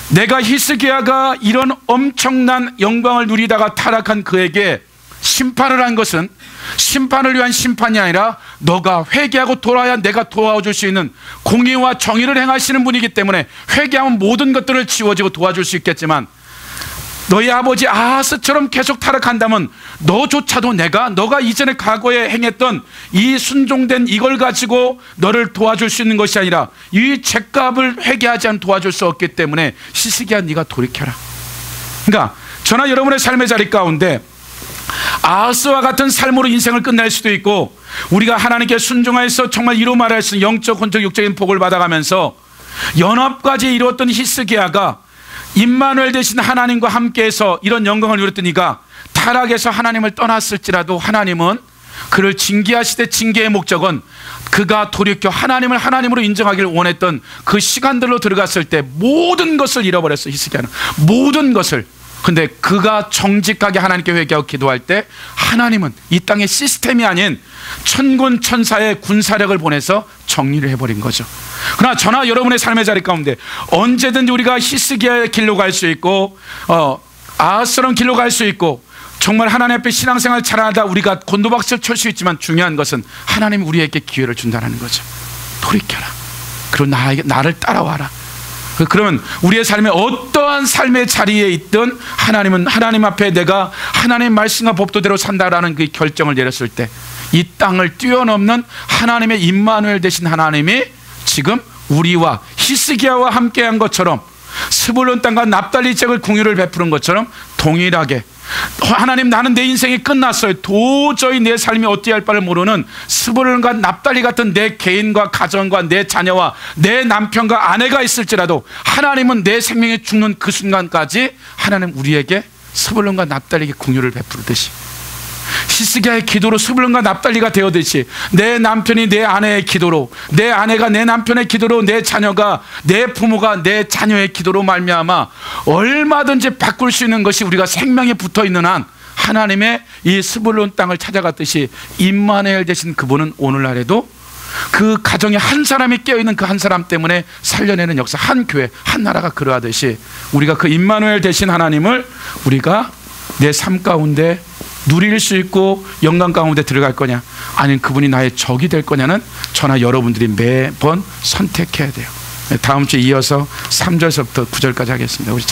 [SPEAKER 1] 내가 히스기야가 이런 엄청난 영광을 누리다가 타락한 그에게 심판을 한 것은 심판을 위한 심판이 아니라 너가 회개하고 돌아야 내가 도와줄 수 있는 공의와 정의를 행하시는 분이기 때문에 회개하면 모든 것들을 지워지고 도와줄 수 있겠지만 너희 아버지 아하스처럼 계속 타락한다면 너조차도 너가 이전에 과거에 행했던 이 순종된 이걸 가지고 너를 도와줄 수 있는 것이 아니라 이 죄값을 회개하지 않으면 도와줄 수 없기 때문에 히스기야 네가 돌이켜라. 그러니까 저나 여러분의 삶의 자리 가운데 아하스와 같은 삶으로 인생을 끝낼 수도 있고 우리가 하나님께 순종하여서 정말 이루 말할 수 있는 영적, 혼적, 육적인 복을 받아가면서 연합까지 이루었던 히스기야가 임마누엘 되신 하나님과 함께해서 이런 영광을 누렸던 이가 타락해서 하나님을 떠났을지라도 하나님은 그를 징계하시되 징계의 목적은 그가 돌이켜 하나님을 하나님으로 인정하기를 원했던 그 시간들로 들어갔을 때 모든 것을 잃어버렸어. 히스기야는 모든 것을. 근데 그가 정직하게 하나님께 회개하고 기도할 때 하나님은 이 땅의 시스템이 아닌 천군 천사의 군사력을 보내서 정리를 해버린 거죠. 그러나 저나 여러분의 삶의 자리 가운데 언제든지 우리가 히스기야의 길로 갈 수 있고 아하스런 길로 갈 수 있고 정말 하나님 앞에 신앙생활 잘하다 우리가 곤두박질 칠 수 있지만 중요한 것은 하나님이 우리에게 기회를 준다는 거죠. 돌이켜라. 그리고 나를 따라와라. 그러면 우리의 삶에 어떠한 삶의 자리에 있든 하나님은 하나님 앞에 내가 하나님의 말씀과 법도대로 산다라는 그 결정을 내렸을 때 이 땅을 뛰어넘는 하나님의 임마누엘 되신 하나님이 지금 우리와 히스기야와 함께한 것처럼 스불론 땅과 납달리 지역을 공유를 베푸는 것처럼 동일하게 하나님 나는 내 인생이 끝났어요. 도저히 내 삶이 어찌 할 바를 모르는 스불론과 납달리 같은 내 개인과 가정과 내 자녀와 내 남편과 아내가 있을지라도 하나님은 내 생명이 죽는 그 순간까지 하나님 우리에게 스불론과 납달리에게 공유를 베푸듯이 히스기야의 기도로 스불론과 납달리가 되었듯이 내 남편이 내 아내의 기도로 내 아내가 내 남편의 기도로 내 자녀가 내 부모가 내 자녀의 기도로 말미암아 얼마든지 바꿀 수 있는 것이 우리가 생명에 붙어있는 한 하나님의 이 스불론 땅을 찾아갔듯이 임마누엘 되신 그분은 오늘날에도 그 가정에 한 사람이 깨어있는 그 한 사람 때문에 살려내는 역사, 한 교회 한 나라가 그러하듯이 우리가 그 임마누엘 되신 하나님을 우리가 내 삶 가운데 누릴 수 있고 영광 가운데 들어갈 거냐 아니면 그분이 나의 적이 될 거냐는 저나 여러분들이 매번 선택해야 돼요. 다음 주에 이어서 3절서부터 9절까지 하겠습니다. 우리